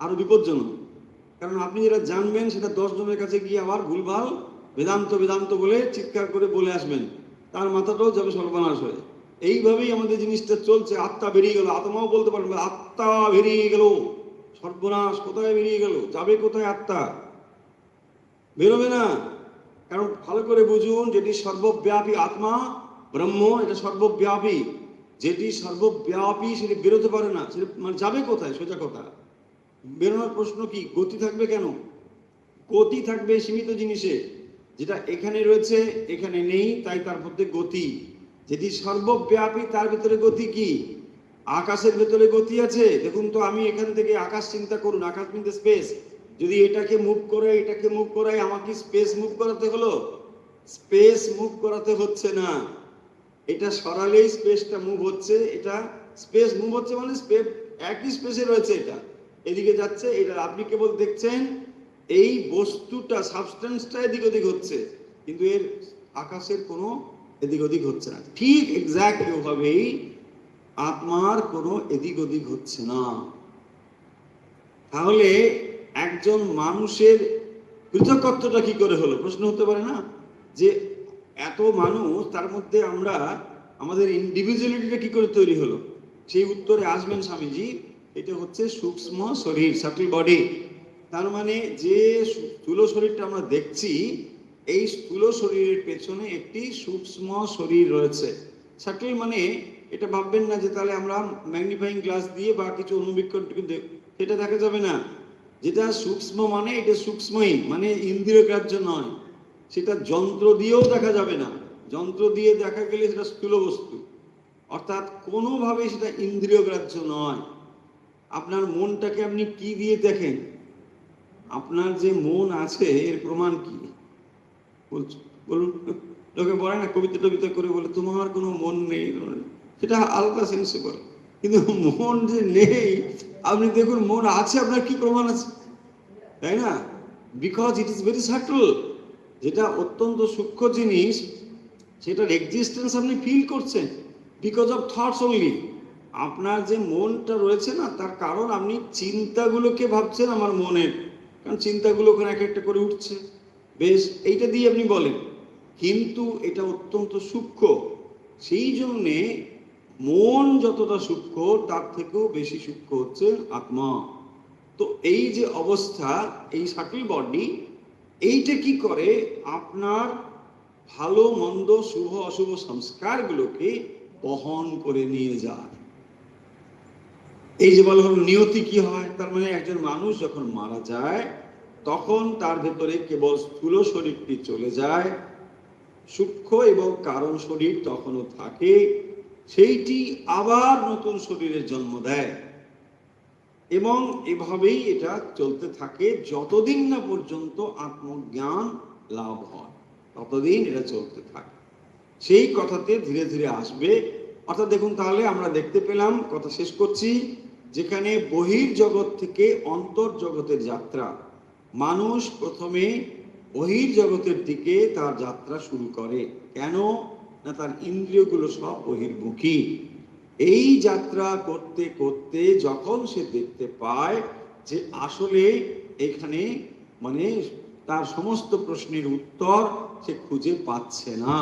আরো বিপজ্জনক। কারণ আপনি যেটা জানবেন সেটা 10 জনের কাছে গিয়ে আবার ভুলভাল বেদান্ত বেদান্ত বলে চিৎকার করে বলে আসবেন, তার মাথাটাও যাবে সর্বনাশ হয়ে। এইভাবেই আমাদের জিনিসটা চলছে। আত্মা বেরিয়ে গেল, আত্মাও বলতে পারবেন আত্মা বেরিয়ে গেল, সর্বনাশ। কোথায় বেরিয়ে গেল? যাবে কোথায়? আত্মা বেরোবে না। কারণ ভালো করে বুঝুন, যেটি সর্বব্যাপী আত্মা ব্রহ্ম, এটা সর্বব্যাপী। যেটি সর্বব্যাপী সেটি বেরোতে পারে না, সেটা মানে যাবে কোথায়? সোজা কথা, বেরোনোর প্রশ্ন কি? গতি থাকবে কেন? গতি থাকবে সীমিত জিনিসে। যেটা এখানে রয়েছে এখানে নেই, তাই তার মধ্যে গতি। যেটি সর্বব্যাপী তার ভিতরে গতি কি? আকাশের ভেতরে গতি আছে। দেখুন তো, আমি এখান থেকে আকাশ চিন্তা করুন, আকাশ মিনতে স্পেস। যদি এটাকে মুভ করে এটাকে মুভ করাই, আমাকে স্পেস মুভ করাতে হলো? স্পেস মুভ করাতে হচ্ছে না, এটা সরালেই স্পেসটা মুভ হচ্ছে। এটা স্পেস মুভ হচ্ছে মানে স্পেস একই স্পেসে রয়েছে, এটা এদিকে যাচ্ছে, এটা আপনি কেবল দেখছেন এই বস্তুটা, সাবস্টেন্সটা এদিক ওদিক হচ্ছে, কিন্তু এর আকাশের কোনো এদিক ওদিক হচ্ছে না। ঠিক এক্স্যাক্ট ওভাবেই আত্মার কোনো এদিক ওদিক হচ্ছে না। তাহলে একজন মানুষের পৃথকত্বটা কি করে হলো? প্রশ্ন হতে পারে না যে এত মানুষ, তার মধ্যে আমরা আমাদের ইন্ডিভিজুয়ালিটিটা কি করে তৈরি হলো? সেই উত্তরে আসবেন স্বামীজি, এটা হচ্ছে সূক্ষ্ম শরীর, সাটল বডি। তার মানে যে স্থূল শরীরটা আমরা দেখছি, এই স্থূল শরীরের পেছনে একটি সূক্ষ্ম শরীর রয়েছে। সাটল মানে এটা ভাববেন না যে তাহলে আমরা ম্যাগনিফাইং গ্লাস দিয়ে বা কিছু অনুবীক্ষণ সেটা দেখা যাবে না। যেটা সূক্ষ্ম মানে এটা সূক্ষ্মই, মানে ইন্দ্রিয় গ্রাহ্য নয়। সেটা যন্ত্র দিয়েও দেখা যাবে না। যন্ত্র দিয়ে দেখা গেলে সেটা স্থূল বস্তু, অর্থাৎ কোনোভাবে সেটা ইন্দ্রিয় গ্রাহ্য নয়। আপনার মনটাকে আপনি কি দিয়ে দেখেন? আপনার যে মন আছে এর প্রমাণ কি বলুন? লোকে বলে না, কবিতা টবিতা করে বলে তোমার কোনো মন নেই, সেটা আলট্রা সেন্সিবল। কিন্তু মন যে নেই, আপনি দেখুন মন আছে, আপনার কি প্রমাণ আছে? তাই না? Because it is very subtle. যেটা অত্যন্ত সূক্ষ্ম জিনিস, সেটার এক্সিস্টেন্স আপনি ফিল করছেন বিকজ অফ থটস অনলি। আপনার যে মনটা রয়েছে না, তার কারণ আপনি চিন্তাগুলোকে ভাবছেন আমার মনের, কারণ চিন্তাগুলো ওখানে এক একটা করে উঠছে, বেশ এইটা দিয়ে আপনি বলেন। কিন্তু এটা অত্যন্ত সূক্ষ্ম, সেই জন্যে মন যতটা সূক্ষ্ম তার থেকেও বেশি সূক্ষ্ম হচ্ছে আত্মা। তো এই যে অবস্থা, এই সাটল বডি, এইটা কি করে? আপনার ভালো মন্দ শুভ অশুভ সংস্কারগুলোকে বহন করে নিয়ে যায়। এই যে বলা হলো নিয়তি কি হয়, তার মানে একজন মানুষ যখন মারা যায় তখন তার ভেতরে কেবল স্থূল শরীরটি চলে যায়, সূক্ষ্ম এবং কারণ শরীর তখনও থাকে, সেইটি আবার নতুন শরীরের জন্ম দেয়। এবং এভাবেই এটা চলতে থাকে যতদিন না পর্যন্ত আত্মজ্ঞান লাভ হয়, ততদিন এটা চলতে থাকে। সেই কথাতে ধীরে ধীরে আসবে। অর্থাৎ দেখুন, তাহলে আমরা দেখতে পেলাম, কথা শেষ করছি, যেখানে বহির্জগৎ থেকে অন্তর্জগতের যাত্রা। মানুষ প্রথমে বহির্জগতের দিকে তার যাত্রা শুরু করে। কেন না, তার ইন্দ্রিয়গুলো সব বহির্মুখী। এই যাত্রা করতে করতে যখন সে দেখতে পায় যে আসলে এখানে মানে তার সমস্ত প্রশ্নের উত্তর সে খুঁজে পাচ্ছে না,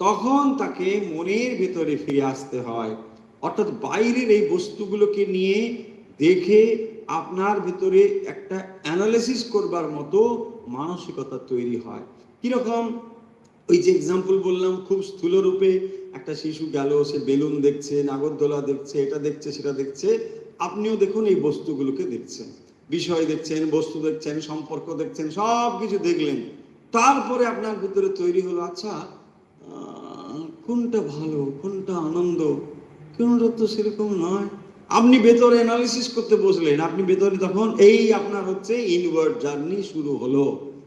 তখন তাকে মনের ভেতরে ফিরে আসতে হয়। অর্থাৎ বাইরের এই বস্তুগুলোকে নিয়ে দেখে আপনার ভেতরে একটা অ্যানালিসিস করবার মতো মানসিকতা তৈরি হয়। কিরকম? ওই যে এক্সাম্পল বললাম, খুব স্থূল রূপে একটা শিশু গেল, সে বেলুন দেখছে, নাগরদোলা দেখছে, এটা দেখছে, সেটা দেখছে। আপনিও দেখুন এই বস্তুগুলোকে দেখছেন, বিষয় দেখছেন, বস্তু দেখছেন, সম্পর্ক দেখছেন, সব কিছু দেখলেন। তারপরে আপনার ভিতরে তৈরি হলো, আচ্ছা কোনটা ভালো, কোনটা আনন্দ, কোনটা তো সেরকম নয়। আপনি ভেতরে অ্যানালিসিস করতে বসলেন, আপনি ভেতরে তখন এই আপনার হচ্ছে ইনওয়ার্ড জার্নি শুরু হলো।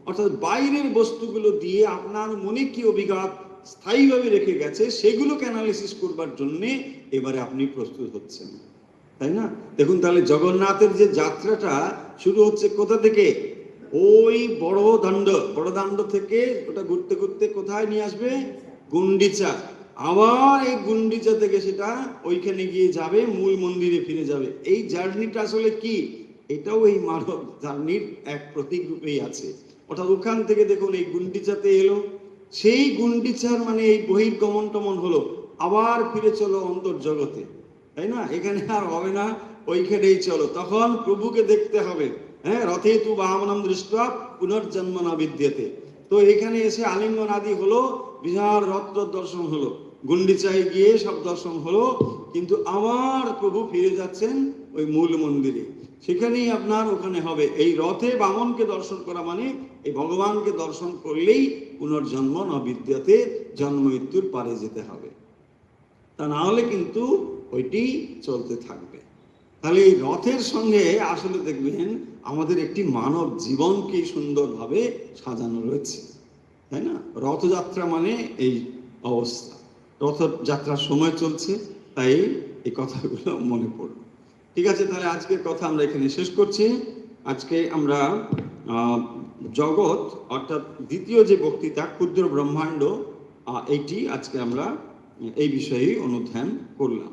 অর্থাৎ বাইরের বস্তুগুলো দিয়ে আপনার মনে কি অভিজ্ঞতা স্থায়ীভাবে রেখে গেছে সেগুলোকে অ্যানালিসিস করবার জন্যে এবারে আপনি প্রস্তুত হচ্ছেন, তাই না? দেখুন তাহলে জগন্নাথের যে যাত্রাটা শুরু হচ্ছে কোথা থেকে? ওই বড় দাণ্ড থেকে ওটা ঘুরতে ঘুরতে কোথায় নিয়ে আসবে? গুন্ডিচা। আবার এই গুন্ডিচা থেকে সেটা ওইখানে গিয়ে যাবে, মূল মন্দিরে ফিরে যাবে। এই জার্নিটা আসলে কি? এটাও এই মানব জার্নির এক প্রতীক রূপেই আছে। অর্থাৎ ওখান থেকে দেখুন এই গুন্ডিচাতে এলো, সেই গুন্ডিচার মানে এই বহির্গমন টমন হলো, আবার ফিরে চলো অন্তর্জগতে, তাই না? এখানে আর হবে না, ওইখানেই চলো। তখন প্রভুকে দেখতে হবে। হ্যাঁ, রথে তু বামনম দৃষ্টা পুনর্জন্ম না বিদ্যেতে। তো এখানে এসে আলিঙ্গন আদি হলো, বিহার রথ দর্শন হলো, গুন্ডিচায় গিয়ে সব দর্শন হলো, কিন্তু আবার প্রভু ফিরে যাচ্ছেন ওই মূল মন্দিরে। সেখানেই আপনার ওখানে হবে এই রথে বামনকে দর্শন করা, মানে এই ভগবানকে দর্শন করলেই পুনর্জন্ম না বিদ্যাতে, জন্ম মৃত্যুর পারে যেতে হবে। তা না হলে কিন্তু ওইটি চলতে থাকবে। তাহলে এই রথের সঙ্গে আসলে দেখবেন আমাদের একটি মানব জীবনকে সুন্দরভাবে সাজানো রয়েছে, তাই না? রথযাত্রা মানে এই অবস্থা, রথযাত্রার সময় চলছে, তাই এই কথাগুলো মনে পড়ল। ঠিক আছে, তাহলে আজকের কথা আমরা এখানে শেষ করছি। আজকে আমরা জগৎ অর্থাৎ দ্বিতীয় যে বক্তৃতা ক্ষুদ্র ব্রহ্মাণ্ড, এইটি আজকে আমরা এই বিষয়ে অনুধ্যান করলাম।